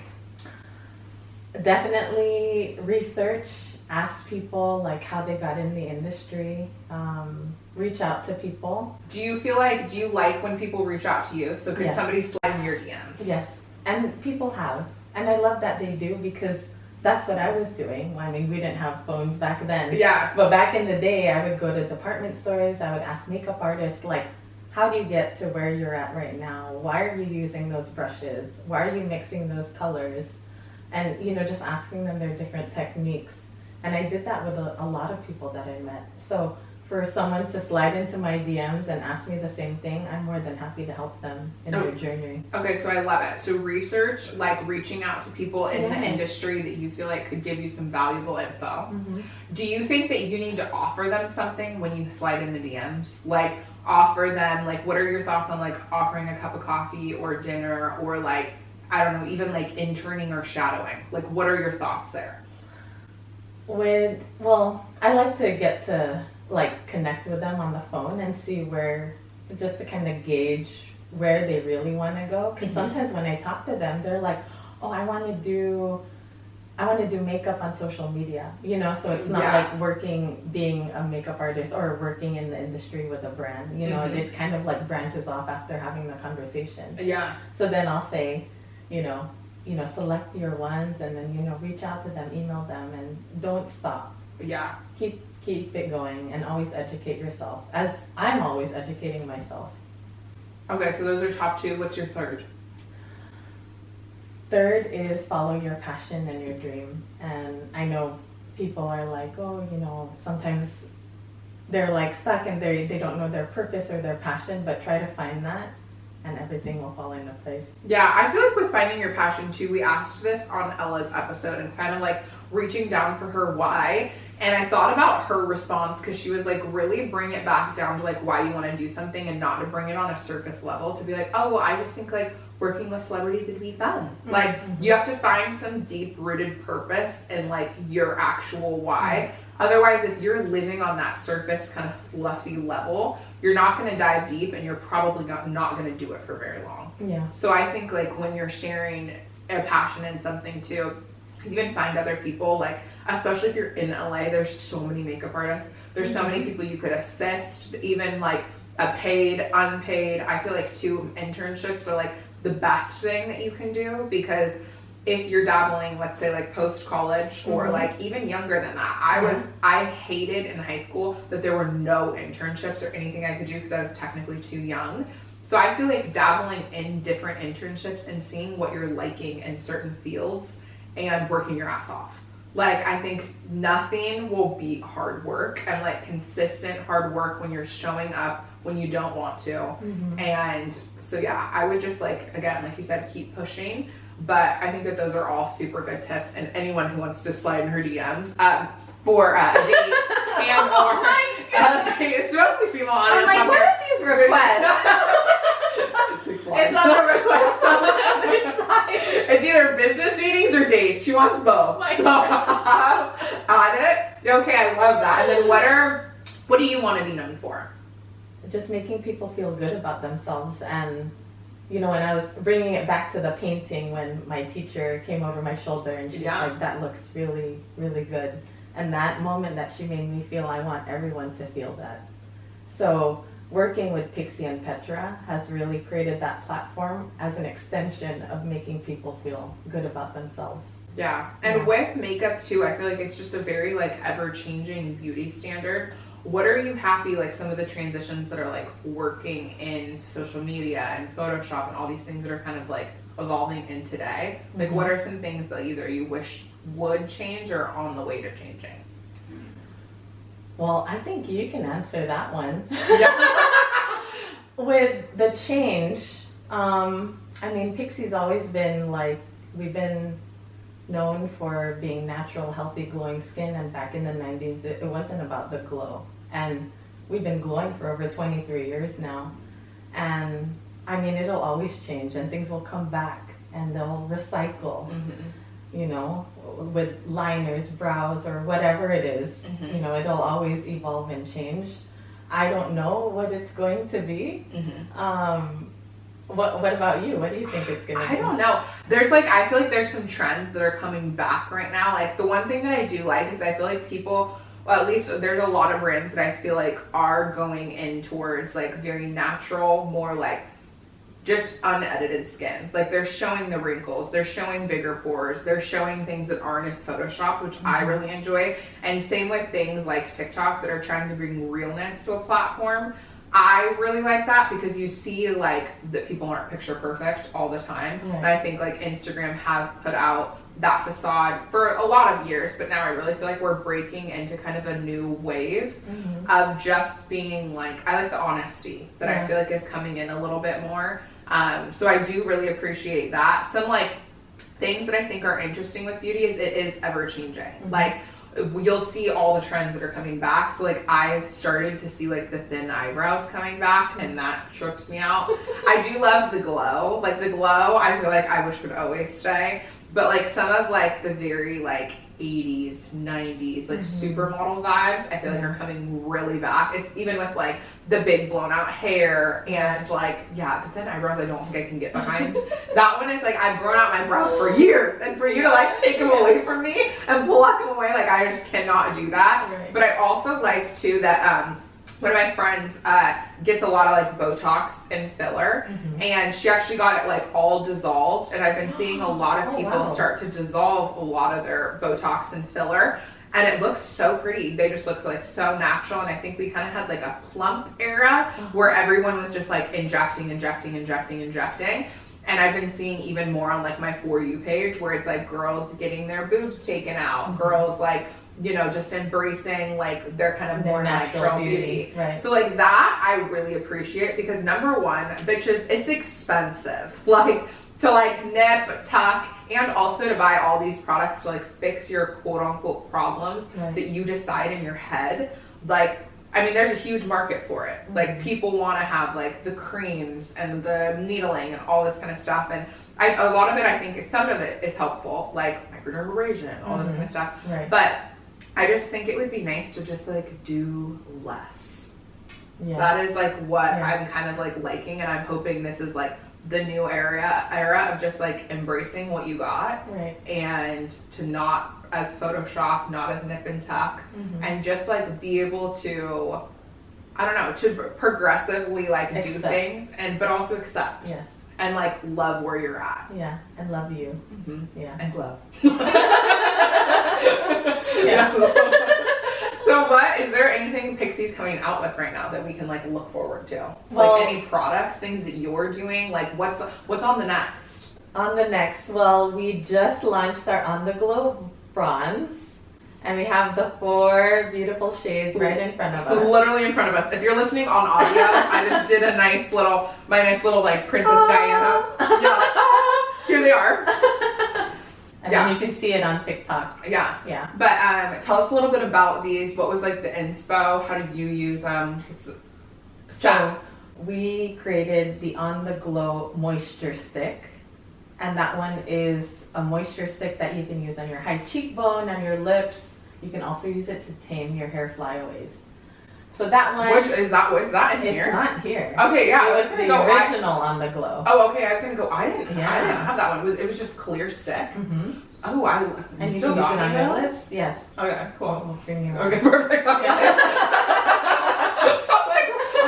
Definitely research, ask people like how they got in the industry, reach out to people. Do you like when people reach out to you? So could Yes. somebody slide in your DMs? Yes, and people have, and I love that they do, because that's what I was doing. I mean, we didn't have phones back then. Yeah. But back in the day, I would go to department stores, I would ask makeup artists, like, how do you get to where you're at right now? Why are you using those brushes? Why are you mixing those colors? And, just asking them their different techniques. And I did that with a lot of people that I met. So for someone to slide into my DMs and ask me the same thing, I'm more than happy to help them in their journey. Okay, so I love it. So research, like reaching out to people in the Yes. industry that you feel like could give you some valuable info. Mm-hmm. Do you think that you need to offer them something when you slide in the DMs? Like offer them, like what are your thoughts on like offering a cup of coffee or dinner, or like, I don't know, even like interning or shadowing? Like what are your thoughts there? I like to get to like connect with them on the phone and see just to kind of gauge where they really want to go. Because sometimes when I talk to them, they're like, oh, I want to do makeup on social media, so it's not like being a makeup artist or working in the industry with a brand, it kind of like branches off after having the conversation. Yeah. So then I'll say, select your ones, and then, reach out to them, email them, and don't stop. Yeah. Keep keep it going and always educate yourself, as I'm always educating myself. Okay, so those are top 2. What's your third? Third is follow your passion and your dream. And I know people are like, oh, you know, sometimes they're like stuck and they don't know their purpose or their passion, but try to find that and everything will fall into place. Yeah, I feel like with finding your passion too, we asked this on Ella's episode and kind of like reaching down for her why. And I thought about her response because she was like, really bring it back down to like why you want to do something and not to bring it on a surface level to be like, oh, well, I just think like working with celebrities would be fun. Mm-hmm. Like you have to find some deep rooted purpose in like your actual why. Mm-hmm. Otherwise, if you're living on that surface kind of fluffy level, you're not going to dive deep and you're probably not going to do it for very long. Yeah. So I think like when you're sharing a passion in something too, because you can find other people, like especially if you're in LA, there's so many makeup artists. There's so many people you could assist, even like a paid, unpaid. I feel like too, internships are like the best thing that you can do, because if you're dabbling, let's say like post-college or like even younger than that, I hated in high school that there were no internships or anything I could do because I was technically too young. So I feel like dabbling in different internships and seeing what you're liking in certain fields and working your ass off. Like, I think nothing will beat hard work and like consistent hard work when you're showing up when you don't want to. Mm-hmm. And so, yeah, I would just like, again, like you said, keep pushing. But I think that those are all super good tips. And anyone who wants to slide in her DMs for a date and or it's mostly female audience. I'm like, what are these requests? It's on the request on the other side. It's either business meetings or dates. She wants both. On it. Okay, I love that. And then what do you want to be known for? Just making people feel good about themselves. And you know, when I was bringing it back to the painting, when my teacher came over my shoulder and she's like, that looks really, really good. And that moment that she made me feel, I want everyone to feel that. So working with Pixi and Petra has really created that platform as an extension of making people feel good about themselves. Yeah, and with makeup too, I feel like it's just a very like ever-changing beauty standard. What are you happy, like some of the transitions that are like working in social media and Photoshop and all these things that are kind of like evolving in today? Like what are some things that either you wish would change or on the way to changing? Well, I think you can answer that one. Yeah. With the change, I mean, Pixi's always been like, we've been known for being natural, healthy, glowing skin, and back in the 90s, it wasn't about the glow. And we've been glowing for over 23 years now. And I mean, it'll always change and things will come back and they'll recycle. You know, with liners, brows, or whatever it is, you know, it'll always evolve and change. I don't know what it's going to be. What about you? What do you think it's going to be? I don't know. There's like, I feel like there's some trends that are coming back right now. Like the one thing that I do like is I feel like people, well, at least there's a lot of brands that I feel like are going in towards like very natural, more like just unedited skin. Like they're showing the wrinkles, they're showing bigger pores, they're showing things that aren't as photoshopped, which I really enjoy. And same with things like TikTok that are trying to bring realness to a platform. I really like that because you see like that people aren't picture perfect all the time. And I think like Instagram has put out that facade for a lot of years, but now I really feel like we're breaking into kind of a new wave of just being like, I like the honesty that I feel like is coming in a little bit more. So I do really appreciate that. Some like things that I think are interesting with beauty is it is ever changing. Like you'll see all the trends that are coming back. So like I've started to see like the thin eyebrows coming back and that trips me out. I do love the glow. Like the glow, I feel like I wish would always stay. But like some of like the very like 80s, 90s, like supermodel vibes, I feel like are coming really back. It's even with like the big blown out hair and like, the thin eyebrows I don't think I can get behind. That one is like, I've grown out my brows for years and for you to like take them away from me and pluck them away, like I just cannot do that. But I also like too that one of my friends gets a lot of like Botox and filler and she actually got it like all dissolved, and I've been seeing a lot of people start to dissolve a lot of their Botox and filler, And it looks so pretty. They just look like so natural. And I think we kind of had like a plump era where everyone was just like injecting. And I've been seeing even more on like my For You page where it's like girls getting their boobs taken out, girls like, you know, just embracing like their kind of more natural beauty. Right. So like that I really appreciate because number one, bitches, it's expensive. Like to like nip, tuck, and also to buy all these products to like fix your quote unquote problems that you decide in your head. Like, I mean, there's a huge market for it. Like people want to have like the creams and the needling and all this kind of stuff. And a lot of it, I think some of it is helpful, like microdermabrasion, all this kind of stuff. Right. But I just think it would be nice to just like do less. Yes. That is like what I'm kind of like liking, and I'm hoping this is like the new era of just like embracing what you got, and to not as Photoshop, not as nip and tuck, and just like be able to, I don't know, to progressively like do things but also accept. Yes. And like love where you're at. Yeah, and love you. Yeah. And love. Yes. So what, is there anything Pixie's coming out with right now that we can like look forward to? Well, like any products, things that you're doing, like what's on the next? On the next, well, we just launched our On the Glow bronze, and we have the 4 beautiful shades right in front of us. Literally in front of us. If you're listening on audio, I just did my nice little like Princess Diana. Yeah, like, here they are. And then you can see it on TikTok. Yeah. Yeah. But tell us a little bit about these. What was like the inspo? How did you use them? So we created the On the Glow moisture stick. And that one is a moisture stick that you can use on your high cheekbone, on your lips. You can also use it to tame your hair flyaways. So that one... Which is that in here? It's not here. Okay, yeah. It was the original On the Glow. Oh, okay. I was going to go, I didn't have that one. It was just clear stick. Oh, and you can use it on your lips? Yes. Okay, cool. We'll bring you okay, perfect. I'm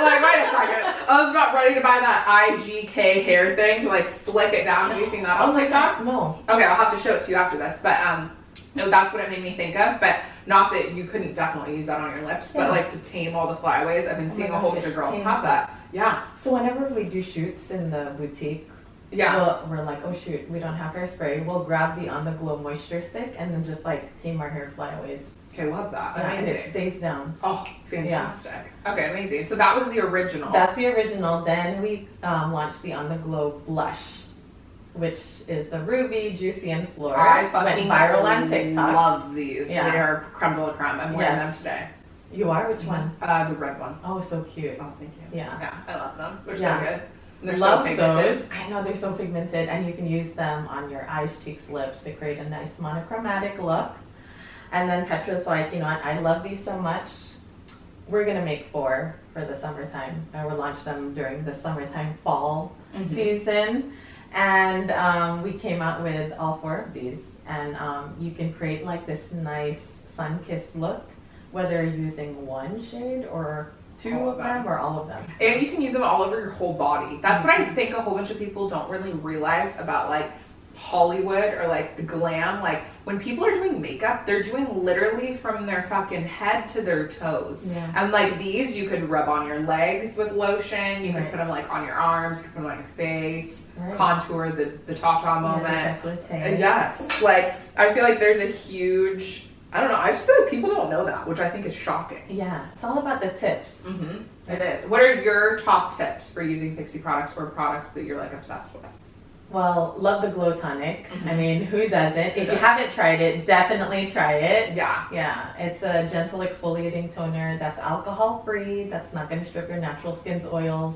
like, wait a second. I was about ready to buy that IGK hair thing to like slick it down. Have you seen that on TikTok? No. Okay, I'll have to show it to you after this. But no, that's what it made me think of. But not that you couldn't definitely use that on your lips, but like to tame all the flyaways. I've been seeing a whole bunch of girls have that. Yeah. So whenever we do shoots in the boutique, we're like, oh shoot, we don't have hairspray. We'll grab the On the Glow moisture stick and then just like tame our hair flyaways. Okay, love that. Yeah, amazing. and it stays down. Oh, fantastic. Yeah. Okay, amazing. So that was the original. That's the original. Then we launched the On the Glow blush, which is the ruby, juicy, and floral. I fucking viral on TikTok. Love these. Yeah. They are creme de la creme. I'm wearing them today. You are? Which one? The red one. Oh, so cute. Oh, thank you. Yeah. Yeah, I love them. They're so good. And they're love so pigmented. Those. I know, they're so pigmented, and you can use them on your eyes, cheeks, lips to create a nice monochromatic look. And then Petra's like, you know what, I love these so much. We're gonna make 4 for the summertime. And we'll launch them during the summertime fall season. And we came out with all 4 of these. And you can create like this nice sun-kissed look, whether you're using one shade or 2 of them or all of them. And you can use them all over your whole body. That's what I think a whole bunch of people don't really realize about like Hollywood or like the glam. Like when people are doing makeup, they're doing literally from their fucking head to their toes. Yeah. And like these, you could rub on your legs with lotion. You could put them like on your arms. You could put them on your face. Contour the ta-ta moment. Yes. Like I feel like there's a huge, I don't know, I just feel like people don't know that, which I think is shocking. Yeah, it's all about the tips. It is. What are your top tips for using Pixi products or products that you're like obsessed with? Well, love the Glow Tonic. I mean, who doesn't? If you haven't tried it, definitely try it. Yeah. Yeah, it's a gentle exfoliating toner that's alcohol-free, that's not going to strip your natural skin's oils.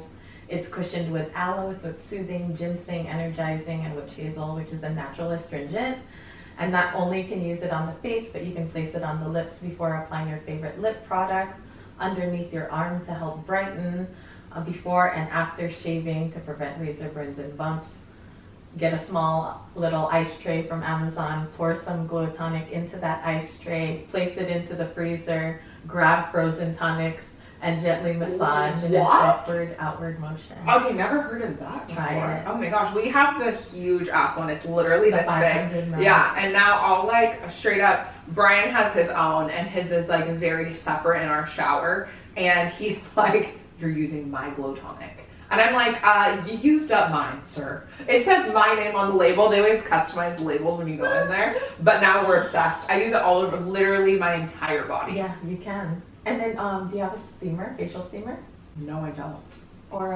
It's cushioned with aloe, so it's soothing, ginseng, energizing, and witch hazel, which is a natural astringent. And not only can you use it on the face, but you can place it on the lips before applying your favorite lip product, underneath your arm to help brighten, before and after shaving to prevent razor burns and bumps. Get a small little ice tray from Amazon, pour some Glow Tonic into that ice tray, place it into the freezer, grab frozen tonics, and gently massage in an outward motion. Okay, never heard of that before. Try it. Oh my gosh, we have the huge ass one. It's literally this big. Ml. Yeah, and now I'll like straight up Brian has his own, and his is like very separate in our shower. And he's like, "You're using my glow tonic." And I'm like, "You used up mine, sir." It says my name on the label. They always customize labels when you go in there. But now we're obsessed. I use it all over literally my entire body. Yeah, you can. And then, do you have a steamer, facial steamer? No, I don't. Or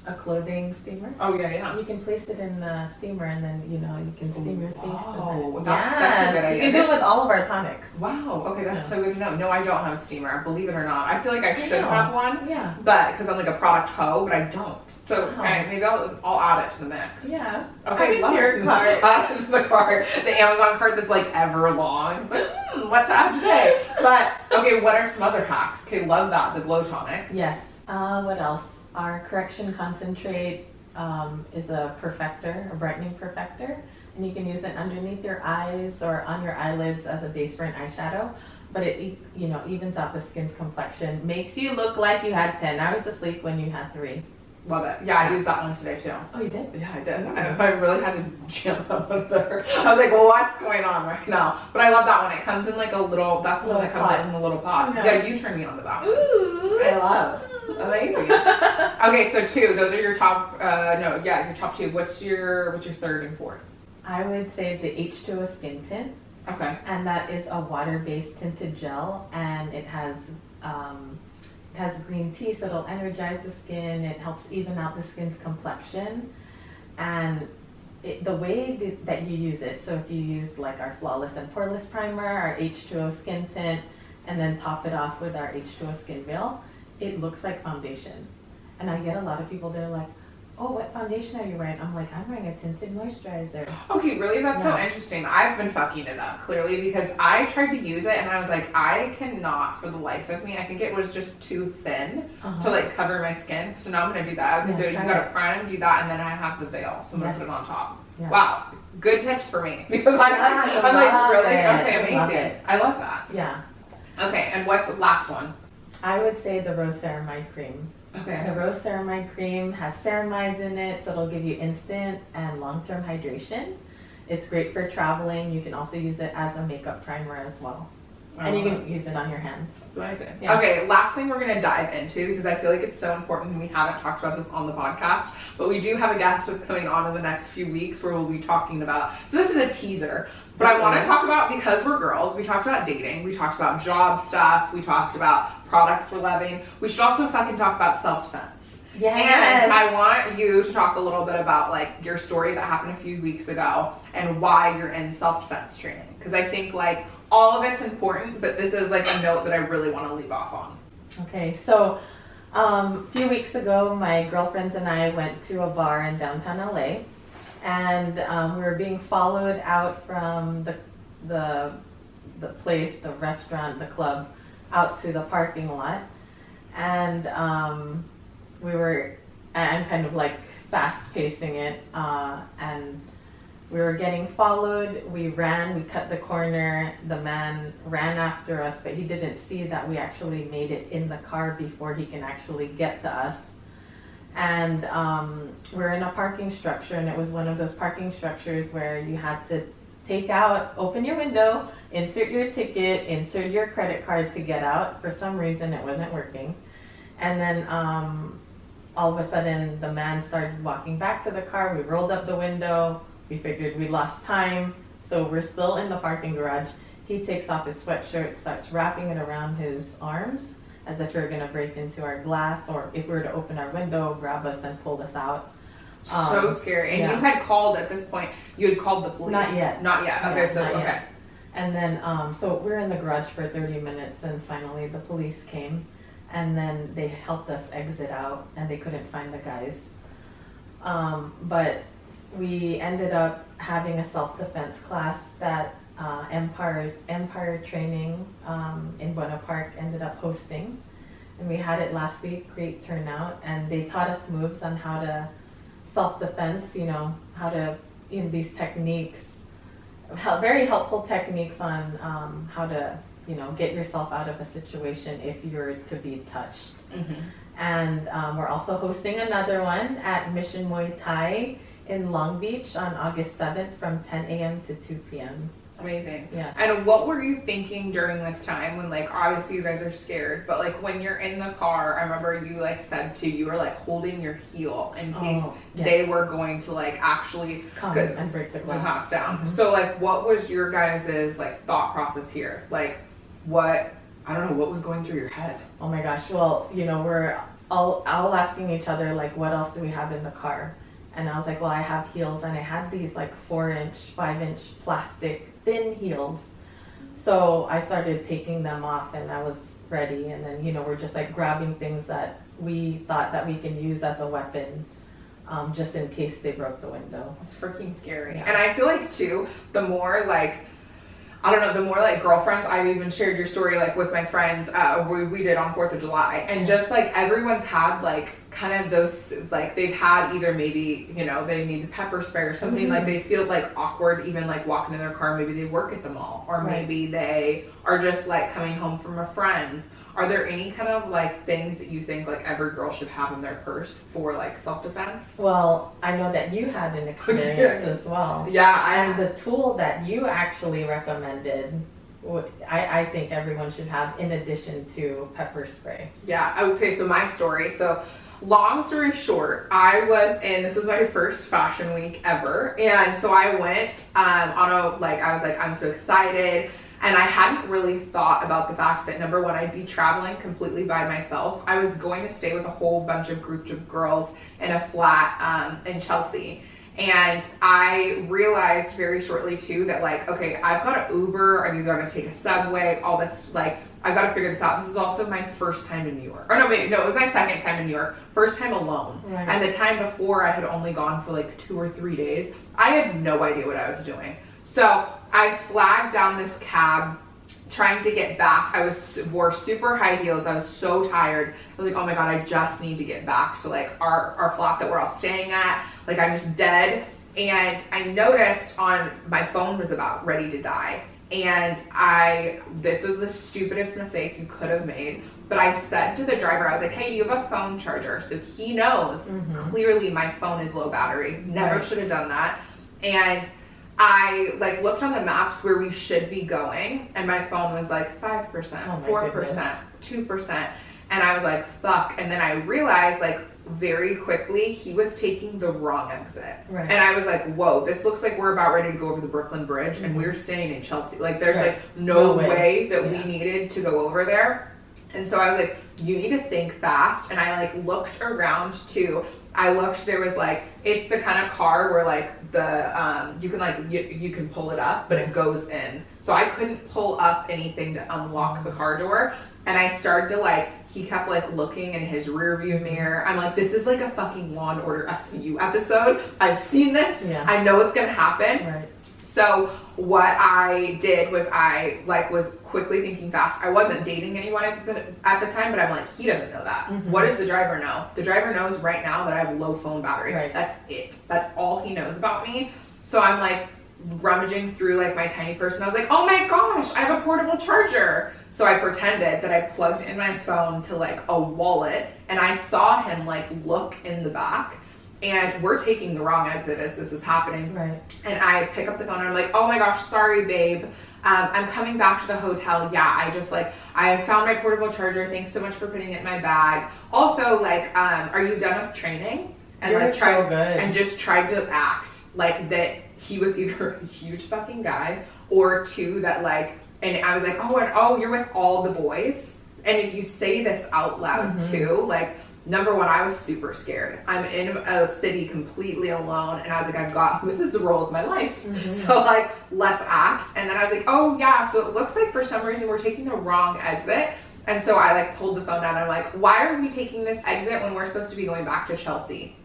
a clothing steamer? Oh, yeah. You can place it in the steamer and then, you know, you can steam your face with Oh, it. that's such a good idea. You can do it with all of our tonics. Wow, okay, that's so good to know. No, I don't have a steamer, believe it or not. I feel like I should have one, Yeah. but because I'm like a product hoe, but I don't. So maybe I'll add it to the mix. Yeah. Okay, add it to your cart. Add it to the cart. The Amazon cart that's like ever long. It's like, what to add today? But okay, what are some other hacks? Okay, love that, the glow tonic. Yes. What else? Our correction concentrate is a perfector, a brightening perfector, and you can use it underneath your eyes or on your eyelids as a base for an eyeshadow. But it, you know, evens out the skin's complexion, makes you look like you had 10 hours of sleep when you had 3. Love it. Yeah, I used that one today too. Oh, you did? Yeah, I did. I really had to jump out of there. I was like, well, what's going on right now? But I love that one. It comes in like a little, that's the one that comes in the little pot. Oh, no. Yeah, you turned me on to that one. Ooh. I love. Amazing. Okay, so 2. Those are your top, your top 2. What's your 3rd and 4th? I would say the H2O skin tint. Okay. And that is a water-based tinted gel, and it has green tea, so it'll energize the skin. It helps even out the skin's complexion, and the way that you use it. So if you use like our Flawless and Poreless Primer, our H2O skin tint, and then top it off with our H2O skin veil, it looks like foundation. And I get a lot of people, they're like, "Oh, what foundation are you wearing?" I'm like, "I'm wearing a tinted moisturizer." Okay, really? That's so interesting. I've been fucking it up, clearly, because I tried to use it and I was like, I cannot for the life of me. I think it was just too thin to like cover my skin. So now I'm going to do that. Okay, so you got to prime, do that, and then I have the veil. So I'm going to put it on top. Yeah. Wow. Good tips for me. Because I'm like, really? Okay, amazing. I love that. Yeah. Okay, and what's the last one? I would say the Rose Ceramide Cream. Okay. The Rose Ceramide Cream has ceramides in it, so it'll give you instant and long-term hydration. It's great for traveling. You can also use it as a makeup primer as well. And you can use it on your hands. That's amazing. Yeah. Okay, last thing we're going to dive into, because I feel like it's so important and we haven't talked about this on the podcast, but we do have a guest that's coming on in the next few weeks where we'll be talking about, so this is a teaser, but I want to talk about, because we're girls, we talked about dating, we talked about job stuff, we talked about products we're loving. We should also fucking talk about self-defense. Yes. And I want you to talk a little bit about like your story that happened a few weeks ago and why you're in self-defense training. Because I think like all of it's important, but this is like a note that I really want to leave off on. Okay, so a few weeks ago, my girlfriends and I went to a bar in downtown LA, and we were being followed out from the place, the restaurant, the club, out to the parking lot, and I'm kind of like fast pacing it, and we were getting followed. We cut the corner, the man ran after us, but he didn't see that we actually made it in the car before he can actually get to us. And we're in a parking structure, and it was one of those parking structures where you had to open your window, insert your ticket, insert your credit card to get out. For some reason, it wasn't working. And then all of a sudden, the man started walking back to the car. We rolled up the window. We figured we lost time, so we're still in the parking garage. He takes off his sweatshirt, starts wrapping it around his arms as if we were going to break into our glass, or if we were to open our window, grab us and pull us out. So scary. And you had called at this point, you had called the police. Not yet. Not yet. Okay, Yeah, so, not okay. yet. And then, so we're in the garage for 30 minutes, and finally the police came, and then they helped us exit out, and they couldn't find the guys. But we ended up having a self-defense class that Empire Training in Buena Park ended up hosting. And we had it last week, great turnout, and they taught us moves on how to self-defense, how to, these techniques, very helpful techniques on how to, get yourself out of a situation if you're to be touched. Mm-hmm. And we're also hosting another one at Mission Muay Thai in Long Beach on August 7th from 10 a.m. to 2 p.m. Amazing. Yes. And what were you thinking during this time when, like, obviously you guys are scared, but like when you're in the car, I remember you like said too, you were like holding your heel in case they were going to like actually come and break the glass down. Mm-hmm. So like, what was your guys' like thought process here? Like, what, I don't know, what was going through your head? Oh my gosh. Well, you know, we're all asking each other, like, what else do we have in the car? And I was like, well, I have heels, and I had these like 4-inch, 5-inch plastic thin heels. So I started taking them off, and I was ready. And then, you know, we're just like grabbing things that we thought that we can use as a weapon, just in case they broke the window. It's freaking scary. Yeah. And I feel like too, the more like, I don't know, the more like girlfriends, I've even shared your story like with my friend, we did on 4th of July, and just like everyone's had like kind of those, like they've had either maybe, you know, they need pepper spray or something, like they feel like awkward even like walking in their car, maybe they work at the mall, or maybe they are just like coming home from a friend's. Are there any kind of like things that you think like every girl should have in their purse for like self-defense? Well, I know that you had an experience as well. Yeah. And the tool that you actually recommended, I think everyone should have in addition to pepper spray. Yeah, okay, so my story. So long story short, this was my first fashion week ever. And so I went I was like, I'm so excited. And I hadn't really thought about the fact that, number one, I'd be traveling completely by myself. I was going to stay with a whole bunch of groups of girls in a flat in Chelsea. And I realized very shortly too that like, okay, I've got an Uber, I'm either going to take a subway, all this, like, I've got to figure this out. This is also my first time in New York. Or no, it was my second time in New York. First time alone. Right. And the time before I had only gone for like 2 or 3 days. I had no idea what I was doing. So I flagged down this cab trying to get back. I wore super high heels. I was so tired. I was like, oh my God, I just need to get back to like our flat that we're all staying at. Like, I'm just dead. And I noticed on my phone was about ready to die. And this was the stupidest mistake you could have made. But I said to the driver, I was like, hey, do you have a phone charger? So he knows clearly my phone is low battery. Never should have done that. And I like looked on the maps where we should be going, and my phone was like 5%, 4%, 2%. And I was like, fuck. And then I realized like very quickly he was taking the wrong exit. Right. And I was like, whoa, this looks like we're about ready to go over the Brooklyn Bridge and we're staying in Chelsea. Like there's like no way that we needed to go over there. And so I was like, you need to think fast. And I like looked around too. There was like, it's the kind of car where like the, you can like, you can pull it up, but it goes in. So I couldn't pull up anything to unlock the car door. And I started to like, he kept like looking in his rear view mirror. I'm like, this is like a fucking Law and Order SVU episode. I've seen this. Yeah. I know what's going to happen. Right. So what I did was I like was quickly thinking fast. I wasn't dating anyone at the time, but I'm like, he doesn't know that. Mm-hmm. What does the driver know? The driver knows right now that I have low phone battery. Right. That's it. That's all he knows about me. So I'm like rummaging through like my tiny purse, and I was like, oh my gosh, I have a portable charger. So I pretended that I plugged in my phone to like a wallet, and I saw him like look in the back. And we're taking the wrong exit as this is happening. Right. And I pick up the phone and I'm like, oh my gosh, sorry, babe. I'm coming back to the hotel. Yeah, I found my portable charger. Thanks so much for putting it in my bag. Also, like, are you done with training? And You're like tried so good. And just tried to act like that he was either a huge fucking guy or two that like, and I was like, oh, you're with all the boys. And if you say this out loud too, like, number one, I was super scared. I'm in a city completely alone, and I was like, this is the role of my life. Mm-hmm. So like, let's act. And then I was like, oh yeah, so it looks like for some reason we're taking the wrong exit. And so I like pulled the phone down and I'm like, why are we taking this exit when we're supposed to be going back to Chelsea?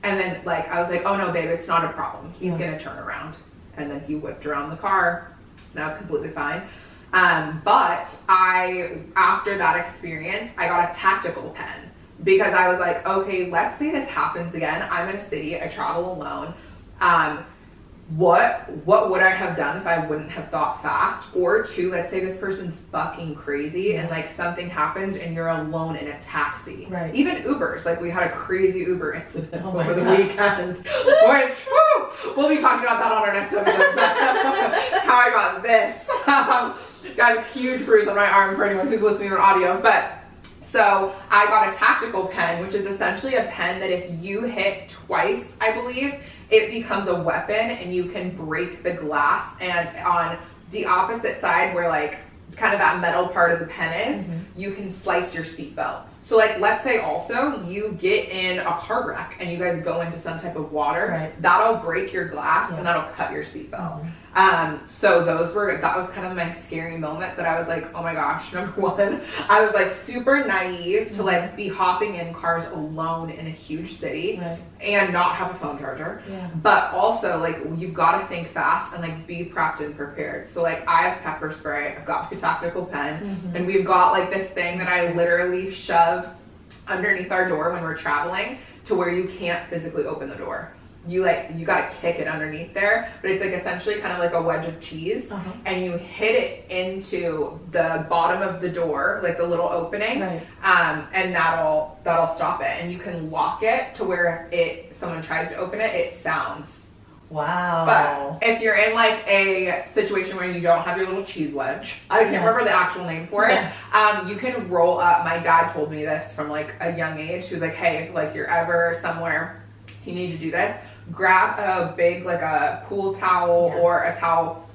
And then like, I was like, oh no, babe, it's not a problem. He's gonna turn around. And then he whipped around the car, and I was completely fine. But after that experience, I got a tactical pen. Because I was like, okay, let's say this happens again. I'm in a city, I travel alone. What would I have done if I wouldn't have thought fast? Or two, let's say this person's fucking crazy and like something happens and you're alone in a taxi. Right. Even Ubers, like we had a crazy Uber incident over the weekend. Which, We'll be talking about that on our next episode. That's how I got this. Got a huge bruise on my arm for anyone who's listening on audio. But so I got a tactical pen, which is essentially a pen that if you hit twice, I believe, it becomes a weapon and you can break the glass. And on the opposite side where like kind of that metal part of the pen is, you can slice your seatbelt. So like, let's say also you get in a car wreck and you guys go into some type of water, that'll break your glass and that'll cut your seatbelt. So that was kind of my scary moment that I was like, oh my gosh, number one, I was like super naive to like be hopping in cars alone in a huge city and not have a phone charger. But also like, you've got to think fast and like be prepped and prepared. So like I have pepper spray, I've got my tactical pen, and we've got like this thing that I literally shove underneath our door when we're traveling to where you can't physically open the door. You gotta kick it underneath there, but it's like essentially kind of like a wedge of cheese, and you hit it into the bottom of the door, like the little opening, and that'll stop it. And you can lock it to where if someone tries to open it, it sounds. Wow. But if you're in like a situation where you don't have your little cheese wedge, I can't remember the actual name for it, you can roll up. My dad told me this from like a young age. He was like, hey, if like you're ever somewhere, you need to do this. Grab a big like a pool towel or a towel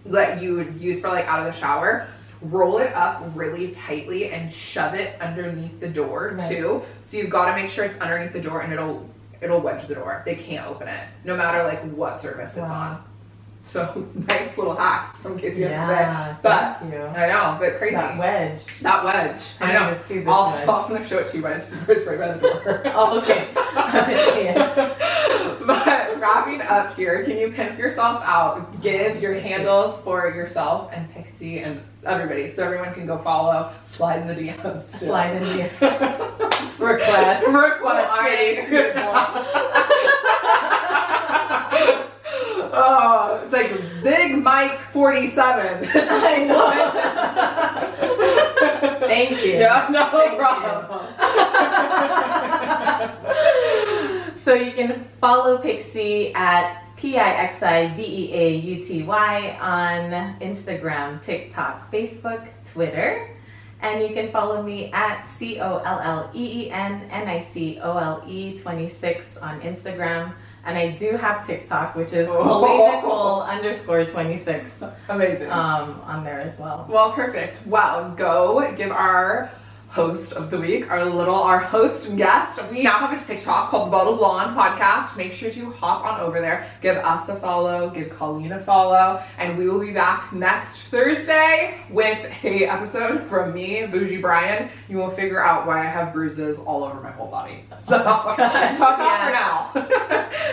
that you would use for like out of the shower, roll it up really tightly and shove it underneath the door too. So you've got to make sure it's underneath the door and it'll wedge the door. They can't open it no matter like what service it's on. So nice little hacks from Casey today. But I know, but crazy. That wedge. I know. I'm going to show it to you, but it's right by the door. Oh, okay. But wrapping up here, can you pimp yourself out? Give your handles for yourself and Pixi and everybody, so everyone can go follow. Slide in the DMs. Slide in the DMs. Request. Oh, it's like Big Mike 47. I know. Thank you. Yeah, no problem. So you can follow Pixi at PIXIVEAUTY on Instagram, TikTok, Facebook, Twitter. And you can follow me at COLLEENNICOLE26 on Instagram. And I do have TikTok, which is Colleen_26. Amazing. On there as well. Well, perfect. Well, go give our host of the week, our host and guest. We now have a TikTok called the Bottle Blonde Podcast. Make sure to hop on over there, give us a follow, give Colleen a follow, and we will be back next Thursday with a episode from me, Bougie Brian. You will figure out why I have bruises all over my whole body. So, talk for now.